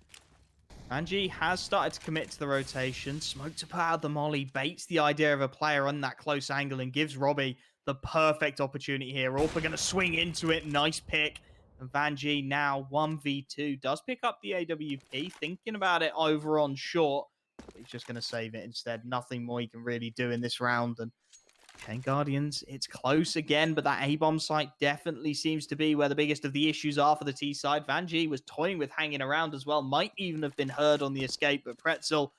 Vanjie has started to commit to the rotation. Smoke to put out the molly, baits the idea of a player on that close angle and gives Robbie the perfect opportunity here. Orpa going to swing into it. Nice pick. And Vanjie now 1v2. Does pick up the AWP. Thinking about it over on short. But he's just going to save it instead. Nothing more he can really do in this round. And Chain Guardians, it's close again, but that A-bomb site definitely seems to be where the biggest of the issues are for the T side. Vanjie was toying with hanging around as well, might even have been heard on the escape, but Pretzel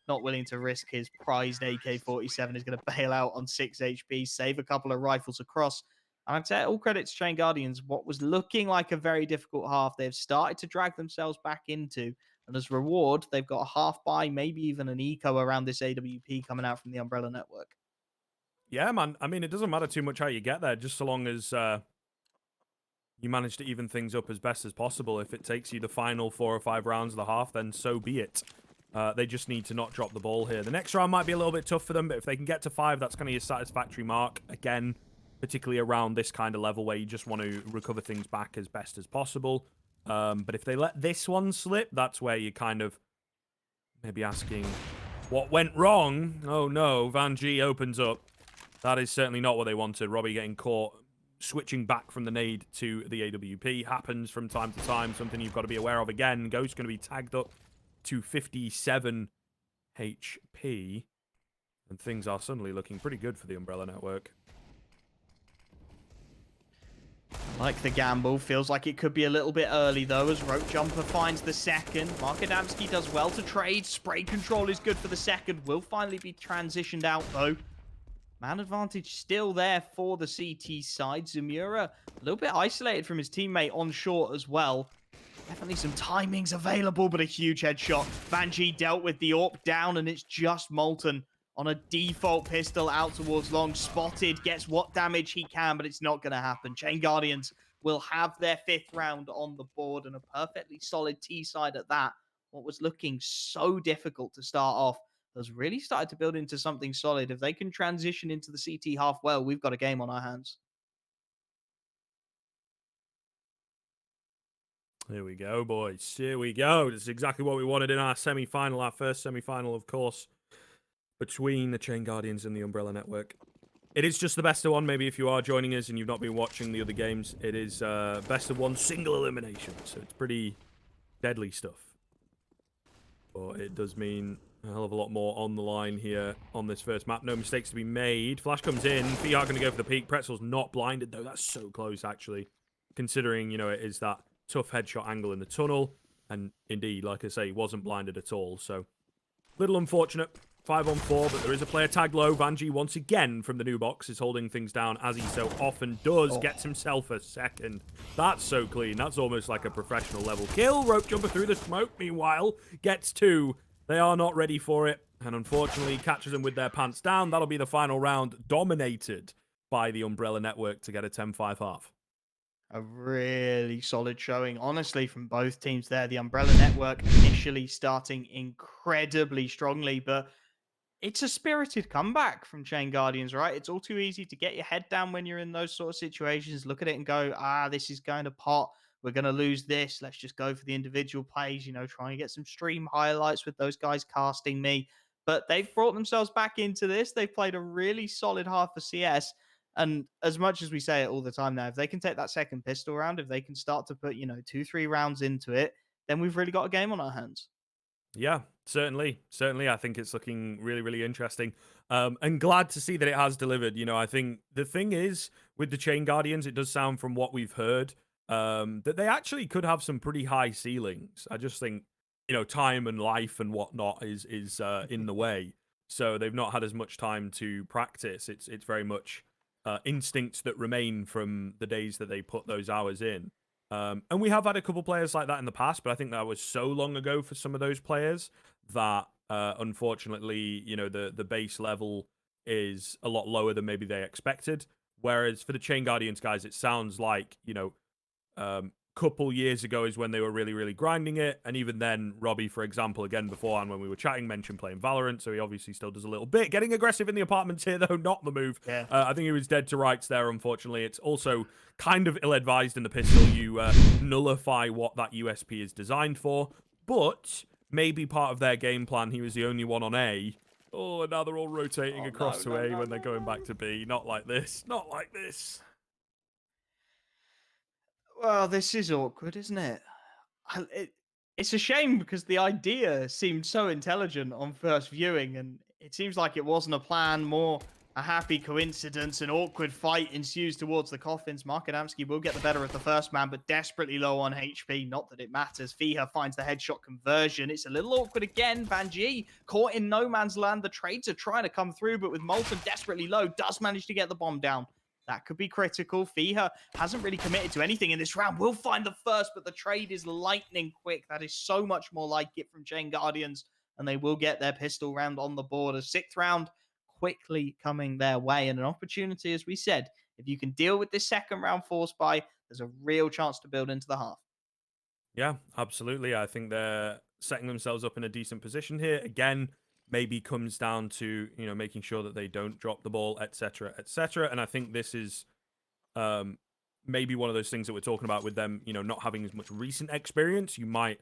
not willing to risk his prized AK-47 is going to bail out on 6 HP, save a couple of rifles across. And I'd say all credit to Chain Guardians, what was looking like a very difficult half, they've started to drag themselves back into, and as reward, they've got a half buy, maybe even an eco around this AWP coming out from the Umbrella Network. Yeah, man. I mean, it doesn't matter too much how you get there, just so long as you manage to even things up as best as possible. If it takes you the final 4 or 5 rounds of the half, then so be it. They just need to not drop the ball here. The next round might be a little bit tough for them, but if they can get to 5, that's kind of your satisfactory mark. Again, particularly around this kind of level where you just want to recover things back as best as possible. But if they let this one slip, that's where you kind of maybe asking, what went wrong? Oh no, Van G opens up. That is certainly not what they wanted. Robbie getting caught switching back from the nade to the AWP happens from time to time. Something you've got to be aware of again. Ghost going to be tagged up to 57 HP. And things are suddenly looking pretty good for the Umbrella Network. Like the gamble, feels like it could be a little bit early though, as Rope Jumper finds the second. Mark Adamski does well to trade. Spray control is good for the second. Will finally be transitioned out though. Man advantage still there for the CT side. Zamura a little bit isolated from his teammate on short as well. Definitely some timings available, but a huge headshot. Banji dealt with the AWP down, and it's just Molten on a default pistol out towards long. Spotted, gets what damage he can, but it's not going to happen. Chain Guardians will have their 5th round on the board, and a perfectly solid T-side at that. What was looking so difficult to start off has really started to build into something solid. If they can transition into the CT half well, we've got a game on our hands. Here we go, boys. Here we go. This is exactly what we wanted in our semi-final, our first semi-final, of course, between the Chain Guardians and the Umbrella Network. It is just the best of one. Maybe if you are joining us and you've not been watching the other games, it is best of one single elimination. So it's pretty deadly stuff. But it does mean a hell of a lot more on the line here on this first map. No mistakes to be made. Flash comes in. Fiat going to go for the peak. Pretzel's not blinded, though. That's so close, actually. Considering, you know, it is that tough headshot angle in the tunnel. And indeed, like I say, wasn't blinded at all. So, little unfortunate. 5-on-4, but there is a player tagged low. Vanji, once again, from the new box, is holding things down, as he so often does. Gets himself a second. That's so clean. That's almost like a professional level kill. Rope jumper through the smoke, meanwhile, gets 2. They are not ready for it, and unfortunately catches them with their pants down. That'll be the final round, dominated by the Umbrella Network to get a 10-5 half. A really solid showing, honestly, from both teams there. The Umbrella Network initially starting incredibly strongly, but it's a spirited comeback from Chain Guardians, right? It's all too easy to get your head down when you're in those sort of situations. Look at it and go, this is going to pot. We're going to lose this. Let's just go for the individual plays, you know, try and get some stream highlights with those guys casting me. But they've brought themselves back into this. They've played a really solid half for CS. And as much as we say it all the time now, if they can take that second pistol round, if they can start to put, 2-3 rounds into it, then we've really got a game on our hands. Yeah, certainly. Certainly, I think it's looking really, really interesting. And glad to see that it has delivered. You know, I think the thing is, with the Chain Guardians, it does sound from what we've heard, that they actually could have some pretty high ceilings. I just think, time and life and whatnot is in the way. So they've not had as much time to practice. It's very much instincts that remain from the days that they put those hours in. And we have had a couple players like that in the past, but I think that was so long ago for some of those players that, unfortunately, the base level is a lot lower than maybe they expected. Whereas for the Chain Guardians guys, it sounds like, couple years ago is when they were really, really grinding it. And even then, Robbie, for example, again, beforehand when we were chatting, mentioned playing Valorant. So he obviously still does a little bit. Getting aggressive in the apartments here, though, not the move. Yeah. I think he was dead to rights there, unfortunately. It's also kind of ill-advised in the pistol. You nullify what that USP is designed for. But maybe part of their game plan, he was the only one on A. Oh, and now they're all rotating across to A when they're going back to B. Not like this. Not like this. Well, this is awkward, isn't it? It's a shame because the idea seemed so intelligent on first viewing, and it seems like it wasn't a plan, more a happy coincidence. An awkward fight ensues towards the coffins. Mark Adamski will get the better of the first man, but desperately low on HP. Not that it matters. Fiha finds the headshot conversion. It's a little awkward again. Vanji caught in no man's land. The trades are trying to come through, but with Molten desperately low, does manage to get the bomb down. That could be critical. Fiha hasn't really committed to anything in this round. We'll find the first, but the trade is lightning quick. That is so much more like it from Chain Guardians, and they will get their pistol round on the board. A 6th round quickly coming their way, and an opportunity, as we said, if you can deal with this second round force buy, there's a real chance to build into the half. Yeah, absolutely. I think they're setting themselves up in a decent position here. Again, maybe comes down to, you know, making sure that they don't drop the ball, etc., etc. And I think this is um, maybe one of those things that we're talking about with them, you know, not having as much recent experience. You might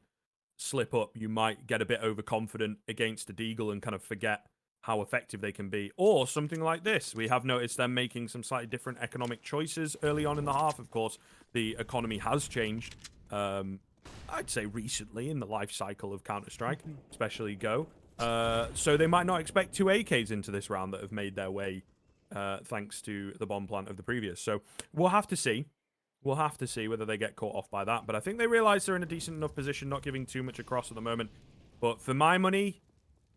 slip up, you might get a bit overconfident against a Deagle and kind of forget how effective they can be. Or something like this. We have noticed them making some slightly different economic choices early on in the half. Of course, the economy has changed. I'd say recently in the life cycle of Counter-Strike, especially Go. So they might not expect two AKs into this round that have made their way thanks to the bomb plant of the previous. So we'll have to see. We'll have to see whether they get caught off by that. But I think they realize they're in a decent enough position, not giving too much across at the moment. But for my money,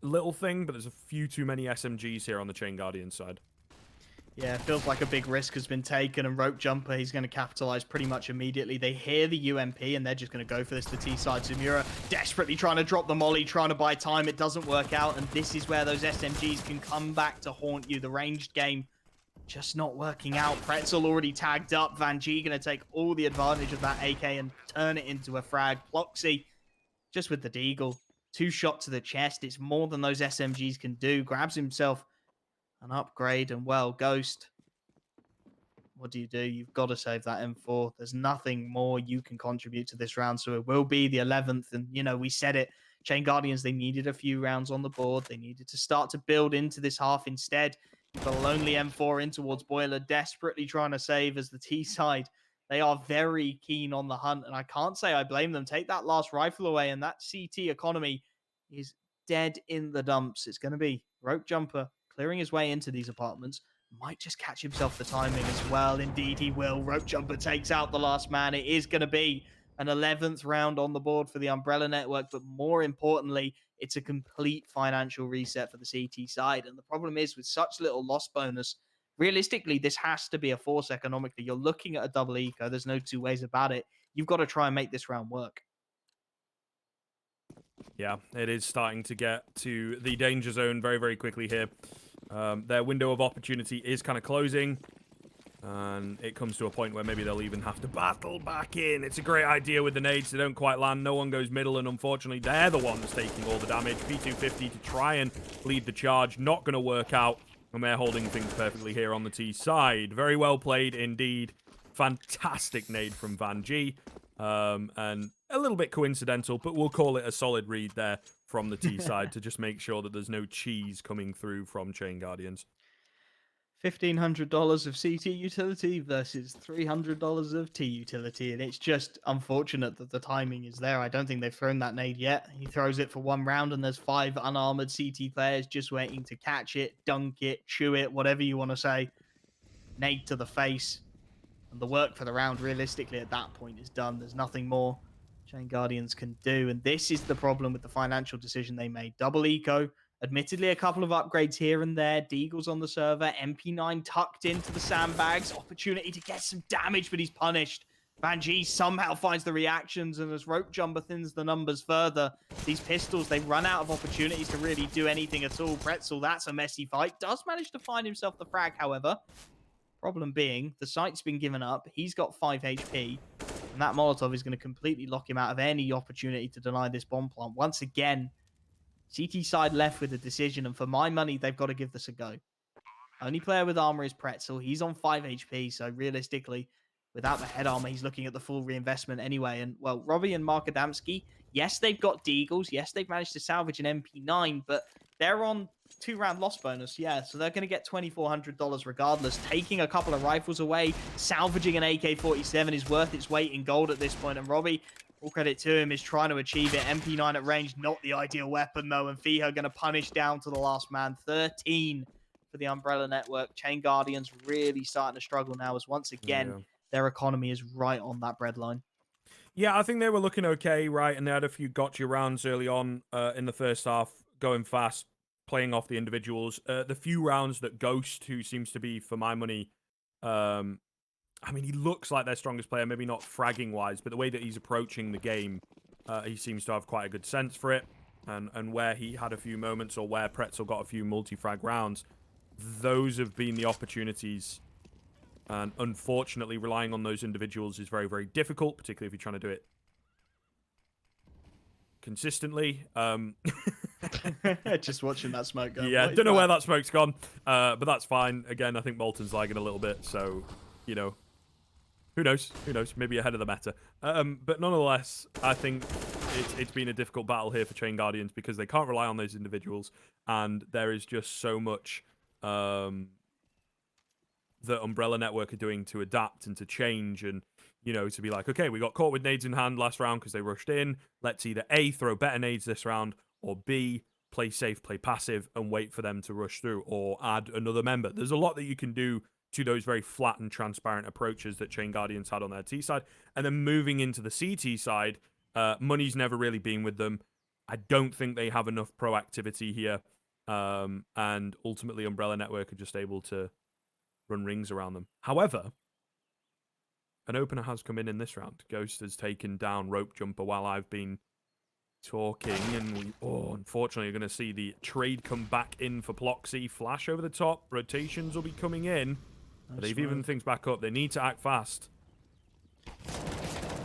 little thing, but there's a few too many SMGs here on the Chain Guardian side. Yeah, it feels like a big risk has been taken, and Rope Jumper, he's going to capitalize pretty much immediately. They hear the UMP, and they're just going to go for this to T-side. Zamura desperately trying to drop the molly, trying to buy time. It doesn't work out, and this is where those SMGs can come back to haunt you. The ranged game just not working out. Pretzel already tagged up. Van G going to take all the advantage of that AK and turn it into a frag. Ploxy, just with the Deagle, 2 shots to the chest. It's more than those SMGs can do. Grabs himself an upgrade, and well, Ghost, what do? You've got to save that M4. There's nothing more you can contribute to this round, so it will be the 11th. And, you know, we said it, Chain Guardians, they needed a few rounds on the board. They needed to start to build into this half instead. You've got a lonely M4 in towards Boiler, desperately trying to save as the T side. They are very keen on the hunt, and I can't say I blame them. Take that last rifle away, and that CT economy is dead in the dumps. It's going to be Rope Jumper clearing his way into these apartments. Might just catch himself the timing as well. Indeed, he will. Rope Jumper takes out the last man. It is going to be an 11th round on the board for the Umbrella Network, but more importantly, it's a complete financial reset for the CT side. And the problem is, with such little loss bonus, realistically, this has to be a force economically. You're looking at a double eco. There's no two ways about it. You've got to try and make this round work. Yeah, it is starting to get to the danger zone very, very quickly here. Their window of opportunity is kind of closing, and it comes to a point where maybe they'll even have to battle back in. It's a great idea with the nades. They don't quite land. No one goes middle, and unfortunately, they're the ones taking all the damage. P250 to try and lead the charge. Not going to work out, and they're holding things perfectly here on the T side. Very well played indeed. Fantastic nade from Van G. And a little bit coincidental, but we'll call it a solid read there from the T side to just make sure that there's no cheese coming through from Chain Guardians. $1,500 of CT utility versus $300 of T utility, and it's just unfortunate that the timing is there. I don't think they've thrown that nade yet. He throws it for one round, and there's 5 unarmored CT players just waiting to catch it, dunk it, chew it, whatever you want to say. Nade to the face. And the work for the round, realistically, at that point is done. There's nothing more Chain Guardians can do. And this is the problem with the financial decision they made. Double eco, admittedly, a couple of upgrades here and there. Deagle's on the server. MP9 tucked into the sandbags. Opportunity to get some damage, but he's punished. Van G somehow finds the reactions, and as Rope Jumper thins the numbers further, these pistols, they run out of opportunities to really do anything at all. Pretzel, that's a messy fight. Does manage to find himself the frag, however. Problem being, the site's been given up. He's got 5 HP, and that Molotov is going to completely lock him out of any opportunity to deny this bomb plant. Once again, CT side left with a decision, and for my money, they've got to give this a go. Only player with armor is Pretzel. He's on 5 HP, so realistically, without the head armor, he's looking at the full reinvestment anyway. And, well, Robbie and Mark Adamski, yes, they've got Deagles. Yes, they've managed to salvage an MP9, but they're on 2-round loss bonus, yeah, so they're going to get $2,400 regardless. Taking a couple of rifles away, salvaging an AK-47 is worth its weight in gold at this point, and Robbie, all credit to him, is trying to achieve it. MP9 at range, not the ideal weapon, though, and Fiha going to punish down to the last man. 13 for the Umbrella Network. Chain Guardians really starting to struggle now, as once again, their economy is right on that breadline. Yeah, I think they were looking okay, right, and they had a few gotcha rounds early on in the first half, going fast, playing off the individuals. The few rounds that Ghost, who seems to be, for my money, I mean, he looks like their strongest player, maybe not fragging-wise, but the way that he's approaching the game, he seems to have quite a good sense for it. And where he had a few moments, or where Pretzel got a few multi-frag rounds, those have been the opportunities. And unfortunately, relying on those individuals is very, very difficult, particularly if you're trying to do it consistently. Just watching that smoke go. Yeah, "What is don't know where that?" that smoke's gone, but that's fine. Again, I think Molten's lagging a little bit, so, you know, who knows? Who knows? Maybe ahead of the meta. But nonetheless, I think it's been a difficult battle here for Chain Guardians because they can't rely on those individuals, and there is just so much that Umbrella Network are doing to adapt and to change and, you know, to be like, okay, we got caught with nades in hand last round because they rushed in. Let's either A, throw better nades this round, or B, play safe, play passive, and wait for them to rush through, or add another member. There's a lot that you can do to those very flat and transparent approaches that Chain Guardians had on their T side. And then moving into the CT side, money's never really been with them. I don't think they have enough proactivity here. And ultimately, Umbrella Network are just able to run rings around them. However, an opener has come in this round. Ghost has taken down Rope Jumper while I've been talking, and we, unfortunately, are going to see the trade come back in for Ploxy. Flash over the top. Rotations will be coming in. But they've evened things back up. They need to act fast.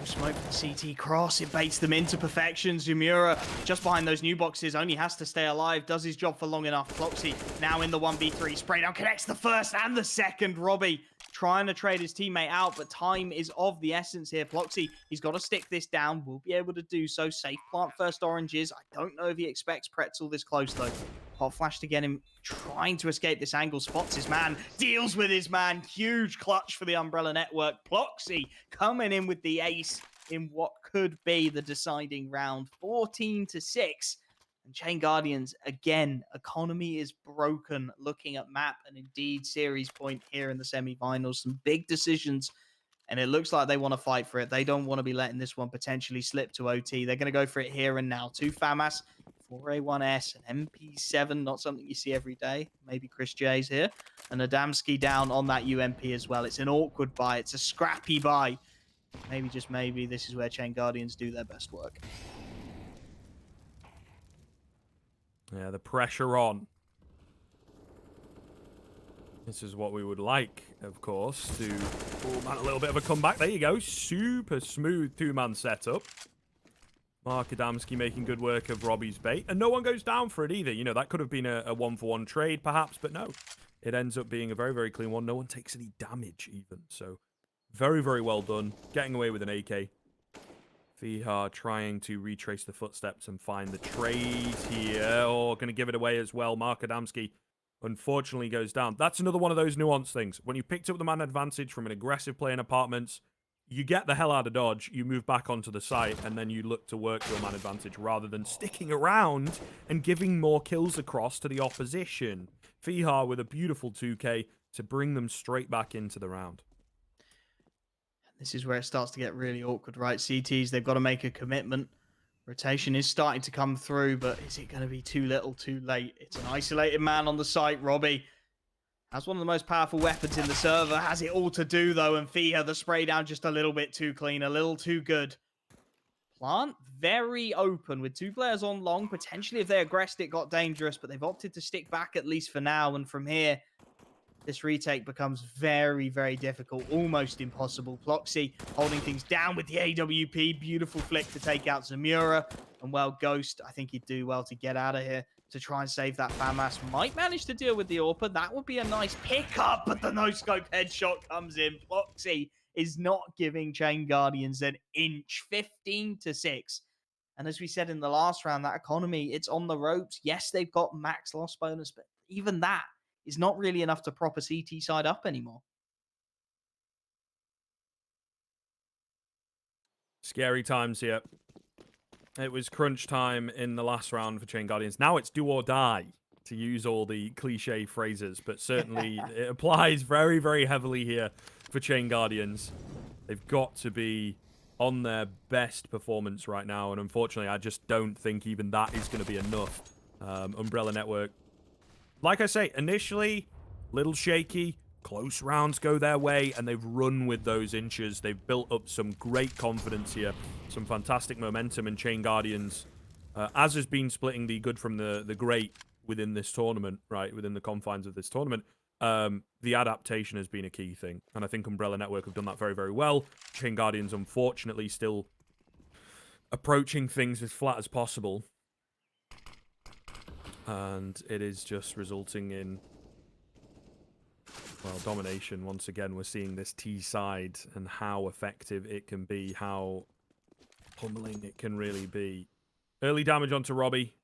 Smoke for the CT cross. It baits them into perfection. Zumura, just behind those new boxes, only has to stay alive. Does his job for long enough. Ploxy now in the 1v3. Spray down connects the first and the second. Robbie trying to trade his teammate out, but time is of the essence here. Ploxy, he's got to stick this down. Will be able to do so. Safe plant first oranges. I don't know if he expects Pretzel this close, though. Hot flash to get him trying to escape this angle. Spots his man. Deals with his man. Huge clutch for the Umbrella Network. Ploxy coming in with the ace in what could be the deciding round. 14-6. And Chain Guardians, again, economy is broken looking at map and indeed series point here in the semi-finals. Some big decisions, and it looks like they want to fight for it. They don't want to be letting this one potentially slip to OT. They're going to go for it here and now. 2 FAMAS, 4A1S, and MP7, not something you see every day. Maybe Chris J's here. And Adamski down on that UMP as well. It's an awkward buy. It's a scrappy buy. Maybe, just maybe, this is where Chain Guardians do their best work. Yeah, the pressure on. This is what we would like, of course, to... Oh, man, a little bit of a comeback. There you go. Super smooth 2-man setup. Mark Adamski making good work of Robbie's bait. And no one goes down for it either. You know, that could have been a 1-for-1 trade, perhaps, but no. It ends up being a very, very clean one. No one takes any damage, even. So, very, very well done. Getting away with an AK. Vihar trying to retrace the footsteps and find the trade here. Oh, going to give it away as well. Mark Adamski, unfortunately, goes down. That's another one of those nuanced things. When you picked up the man advantage from an aggressive play in apartments, you get the hell out of Dodge, you move back onto the site, and then you look to work your man advantage rather than sticking around and giving more kills across to the opposition. Vihar with a beautiful 2K to bring them straight back into the round. This is where it starts to get really awkward, right? CTs, they've got to make a commitment. Rotation is starting to come through, but is it going to be too little, too late? It's an isolated man on the site. Robbie has one of the most powerful weapons in the server. Has it all to do, though, and Fia, the spray down just a little bit too clean, a little too good. Plant very open with 2 players on long. Potentially, if they aggressed, it got dangerous, but they've opted to stick back at least for now, and from here, this retake becomes very, very difficult, almost impossible. Ploxy holding things down with the AWP. Beautiful flick to take out Zamura. And, well, Ghost, I think he'd do well to get out of here to try and save that FAMAS. Might manage to deal with the AWP. That would be a nice pickup, but the no-scope headshot comes in. Ploxy is not giving Chain Guardians an inch. 15-6. And as we said in the last round, that economy, it's on the ropes. Yes, they've got max loss bonus, but even that is not really enough to prop a CT side up anymore. Scary times here. It was crunch time in the last round for Chain Guardians. Now it's do or die, to use all the cliche phrases, but certainly it applies very, very heavily here for Chain Guardians. They've got to be on their best performance right now, and unfortunately, I just don't think even that is going to be enough. Umbrella Network, like I say, initially, little shaky, close rounds go their way, and they've run with those inches. They've built up some great confidence here, some fantastic momentum, and Chain Guardians, as has been splitting the good from the great, within this tournament, right, within the confines of this tournament, the adaptation has been a key thing. And I think Umbrella Network have done that very, very well. Chain Guardians, unfortunately, still approaching things as flat as possible. And it is just resulting in, well, domination. Once again, we're seeing this T side and how effective it can be, how pummeling it can really be. Early damage onto Robbie.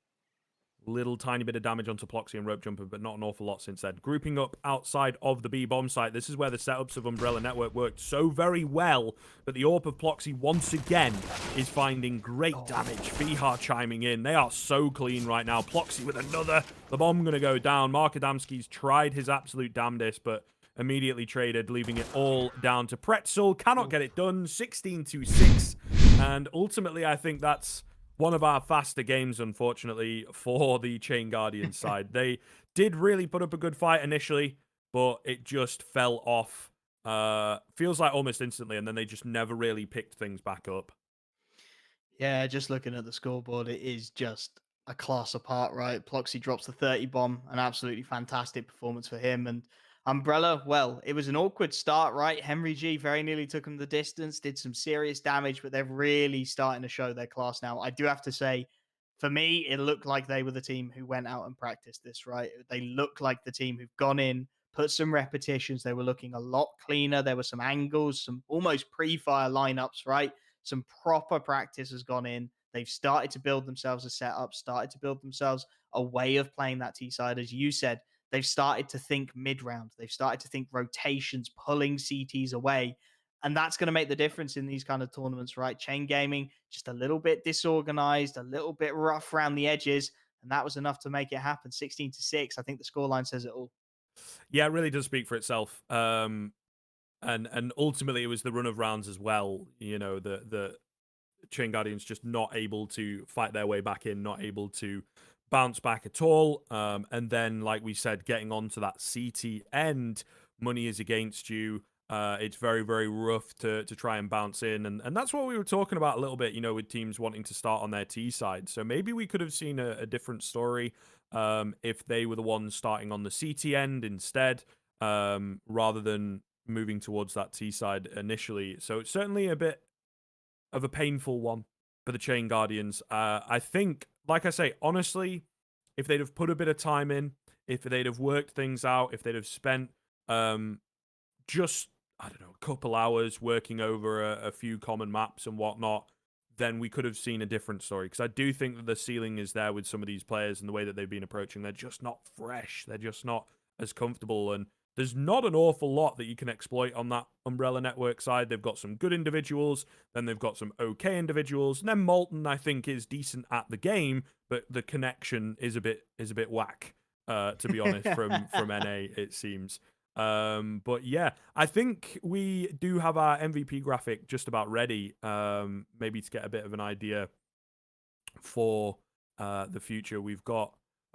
Little tiny bit of damage onto Ploxy and Rope Jumper, but not an awful lot since then. Grouping up outside of the B-bomb site. This is where the setups of Umbrella Network worked so very well, but the AWP of Ploxy once again is finding great damage. Bihar chiming in. They are so clean right now. Ploxy with another. The bomb going to go down. Mark Adamski's tried his absolute damnedest, but immediately traded, leaving it all down to Pretzel. Cannot get it done. 16-6. And ultimately, I think that's one of our faster games, unfortunately, for the Chain Guardian side. They did really put up a good fight initially, but it just fell off. Feels like almost instantly, and then they just never really picked things back up. Yeah, just looking at the scoreboard, it is just a class apart, right? Ploxy drops the 30 bomb, an absolutely fantastic performance for him. And Umbrella, well, it was an awkward start, right? Henry G very nearly took him the distance, did some serious damage, but they're really starting to show their class now. I do have to say, for me, it looked like they were the team who went out and practiced this, right? They look like the team who've gone in, put some repetitions. They were looking a lot cleaner. There were some angles, some almost pre-fire lineups, right? Some proper practice has gone in. They've started to build themselves a setup, started to build themselves a way of playing that T side. As you said, they've started to think mid round. They've started to think rotations, pulling CTs away. And that's going to make the difference in these kind of tournaments, right? Chain Gaming, just a little bit disorganized, a little bit rough around the edges. And that was enough to make it happen. 16-6. I think the scoreline says it all. Yeah, it really does speak for itself. And ultimately, it was the run of rounds as well. You know, the Chain Guardians just not able to fight their way back in, not able to bounce back at all. And then, like we said, getting onto that CT end, money is against you. It's very, very rough to try and bounce in. And that's what we were talking about a little bit, you know, with teams wanting to start on their T side. So maybe we could have seen a different story if they were the ones starting on the CT end instead, rather than moving towards that T side initially. So it's certainly a bit of a painful one for the Chain Guardians. I think, like I say, honestly, if they'd have put a bit of time in, if they'd have worked things out, if they'd have spent just, I don't know, a couple hours working over a few common maps and whatnot, then we could have seen a different story. Because I do think that the ceiling is there with some of these players and the way that they've been approaching. They're just not fresh. They're just not as comfortable. And there's not an awful lot that you can exploit on that Umbrella Network side. They've got some good individuals, then they've got some okay individuals, and then Molten, I think, is decent at the game, but the connection is a bit whack, to be honest, from NA, it seems. But yeah, I think we do have our MVP graphic just about ready, maybe to get a bit of an idea for the future. We've got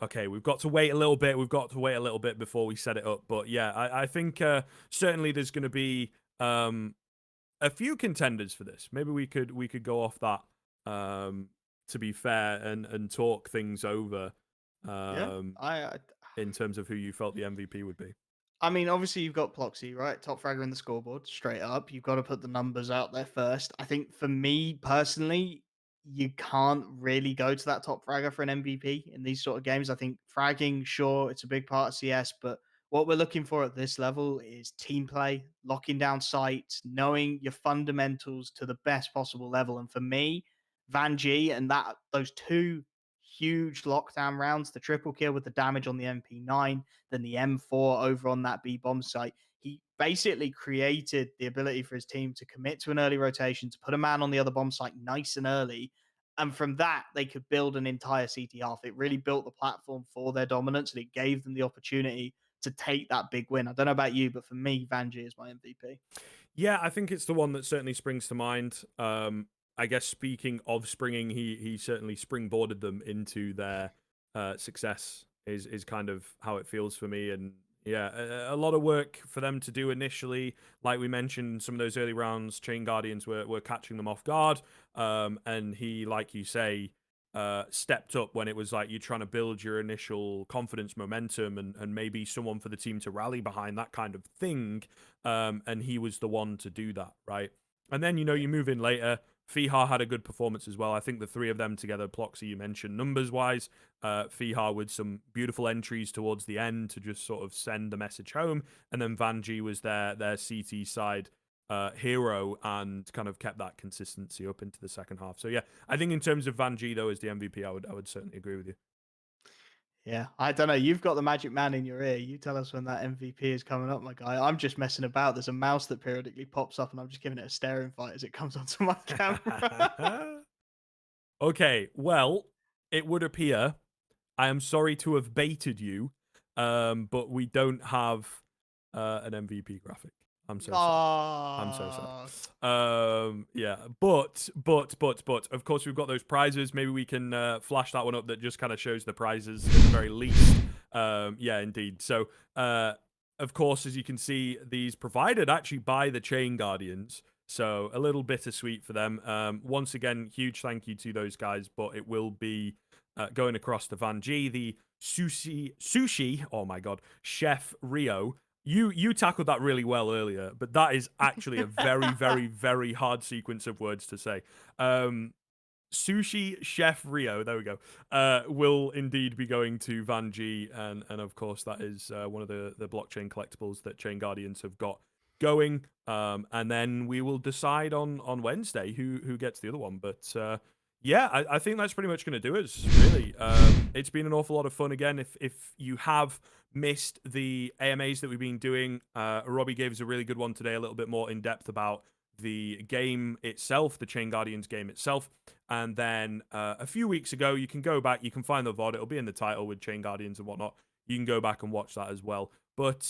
to wait a little bit. We've got to wait a little bit before we set it up. But yeah, I think certainly there's going to be a few contenders for this. Maybe we could go off that, to be fair, and talk things over Yeah, in terms of who you felt the MVP would be. I mean, obviously you've got Ploxy, right? Top fragger in the scoreboard, straight up. You've got to put the numbers out there first. I think for me personally, you can't really go to that top fragger for an MVP in these sort of games. I think fragging, sure, it's a big part of CS, but what we're looking for at this level is team play, locking down sites, knowing your fundamentals to the best possible level. And for me, Van G and that those two huge lockdown rounds, the triple kill with the damage on the MP9, then the M4 over on that B bomb site. He basically created the ability for his team to commit to an early rotation, to put a man on the other bomb site nice and early. And from that, they could build an entire CT half. It really built the platform for their dominance and it gave them the opportunity to take that big win. I don't know about you, but for me, Vanjie is my MVP. Yeah, I think it's the one that certainly springs to mind. I guess speaking of springing, he certainly springboarded them into their success. Is kind of how it feels for me, and yeah, a lot of work for them to do initially. Like we mentioned, some of those early rounds, Chain Guardians were catching them off guard, and he, like you say, stepped up when it was like you're trying to build your initial confidence, momentum, and maybe someone for the team to rally behind, that kind of thing. And he was the one to do that, right? And then, you move in later. Fihar had a good performance as well. I think the three of them together, Ploxy, you mentioned numbers-wise, Fihar with some beautiful entries towards the end to just sort of send the message home. And then Vanji was their CT side hero and kind of kept that consistency up into the second half. So yeah, I think in terms of Vanji though as the MVP, I would certainly agree with you. Yeah, I don't know. You've got the magic man in your ear. You tell us when that MVP is coming up, my guy. I'm just messing about. There's a mouse that periodically pops up, and I'm just giving it a staring fight as it comes onto my camera. Okay, well, it would appear I am sorry to have baited you, but we don't have an MVP graphic. I'm so sorry. I'm so sorry. Yeah, but of course we've got those prizes. Maybe we can flash that one up that just kind of shows the prizes at the very least. Yeah, indeed. So, of course, as you can see, these provided actually by the Chain Guardians. So a little bittersweet for them. Once again, huge thank you to those guys. But it will be going across to Vanji, the sushi. Oh my god, Chef Rio. You tackled that really well earlier, but that is actually a very, very, very hard sequence of words to say. Sushi Chef Rio, there we go, will indeed be going to Vanji, and of course that is one of the blockchain collectibles that Chain Guardians have got going, and then we will decide on Wednesday who gets the other one. But yeah, I think that's pretty much going to do us, really. It's been an awful lot of fun again. If you have missed the AMAs that we've been doing, Robbie gave us a really good one today, a little bit more in depth about the game itself, the Chain Guardians game itself. And then a few weeks ago, you can go back, you can find the VOD, it'll be in the title with Chain Guardians and whatnot. You can go back and watch that as well. But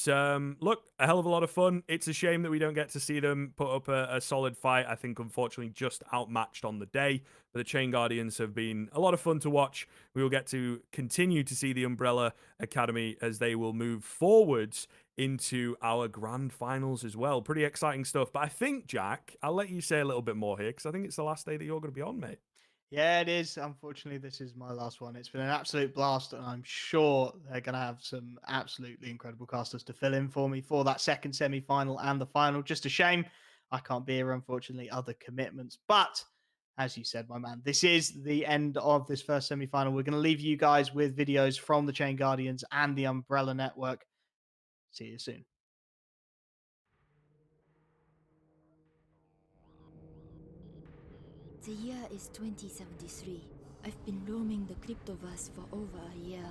look, a hell of a lot of fun. It's a shame that we don't get to see them put up a solid fight. I think, unfortunately, just outmatched on the day. But the Chain Guardians have been a lot of fun to watch. We will get to continue to see the Umbrella Academy as they will move forwards into our grand finals as well. Pretty exciting stuff. But I think, Jack, I'll let you say a little bit more here because I think it's the last day that you're going to be on, mate. Yeah, it is. Unfortunately, this is my last one. It's been an absolute blast, and I'm sure they're going to have some absolutely incredible casters to fill in for me for that second semi-final and the final. Just a shame I can't be here, unfortunately, other commitments. But as you said, my man, this is the end of this first semi-final. We're going to leave you guys with videos from the Chain Guardians and the Umbrella Network. See you soon. The year is 2073. I've been roaming the cryptoverse for over a year,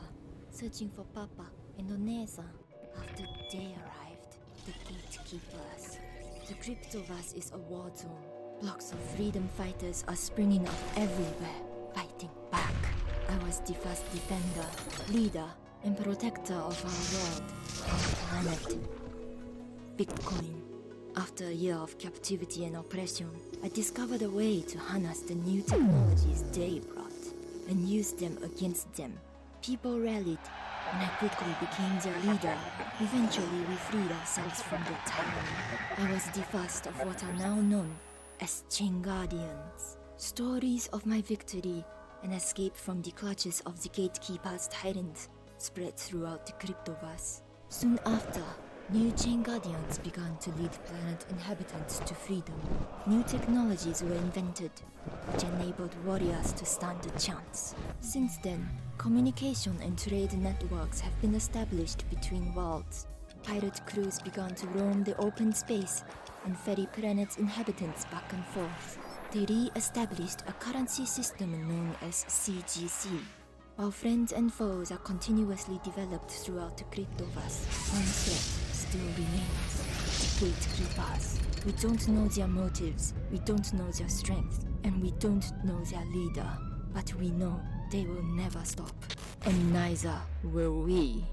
searching for Papa and Onesa. After they arrived, the gatekeepers. The cryptoverse is a war zone. Blocks of freedom fighters are springing up everywhere, fighting back. I was the first defender, leader, and protector of our world, our planet. Bitcoin. After a year of captivity and oppression, I discovered a way to harness the new technologies they brought and use them against them. People rallied, and I quickly became their leader. Eventually, we freed ourselves from their tyranny. I was the first of what are now known as Chain Guardians. Stories of my victory and escape from the clutches of the gatekeepers' tyrants spread throughout the cryptoverse. Soon after, new Chain Guardians began to lead planet inhabitants to freedom. New technologies were invented, which enabled warriors to stand a chance. Since then, communication and trade networks have been established between worlds. Pirate crews began to roam the open space and ferry planet's inhabitants back and forth. They re-established a currency system known as CGC. While friends and foes are continuously developed throughout the cryptoverse, one threat still remains: the gatekeepers. We don't know their motives, we don't know their strength, and we don't know their leader. But we know they will never stop, and neither will we.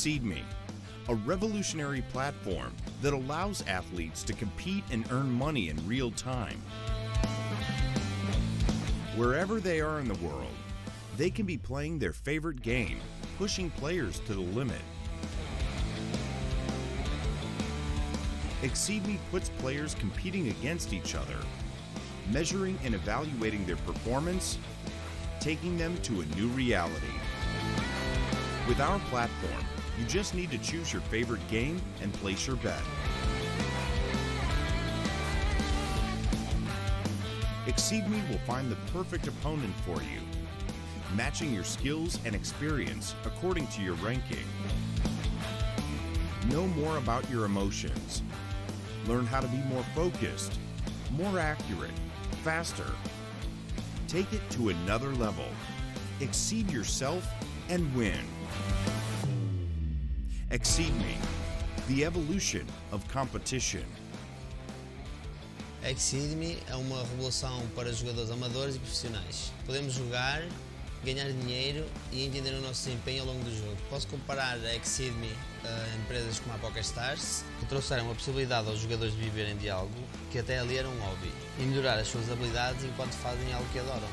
Exeedme, a revolutionary platform that allows athletes to compete and earn money in real time. Wherever they are in the world, they can be playing their favorite game, pushing players to the limit. Exeedme puts players competing against each other, measuring and evaluating their performance, taking them to a new reality. With our platform, you just need to choose your favorite game and place your bet. Exeedme will find the perfect opponent for you, matching your skills and experience according to your ranking. Know more about your emotions. Learn how to be more focused, more accurate, faster. Take it to another level. Exceed yourself and win. Exeedme, the evolution of competition. Exeedme é uma revolução para jogadores amadores e profissionais. Podemos jogar, ganhar dinheiro e entender o nosso desempenho ao longo do jogo. Posso comparar a Exeedme a empresas como a PokerStars, que trouxeram a possibilidade aos jogadores de viverem de algo que até ali era um hobby e melhorar as suas habilidades enquanto fazem algo que adoram.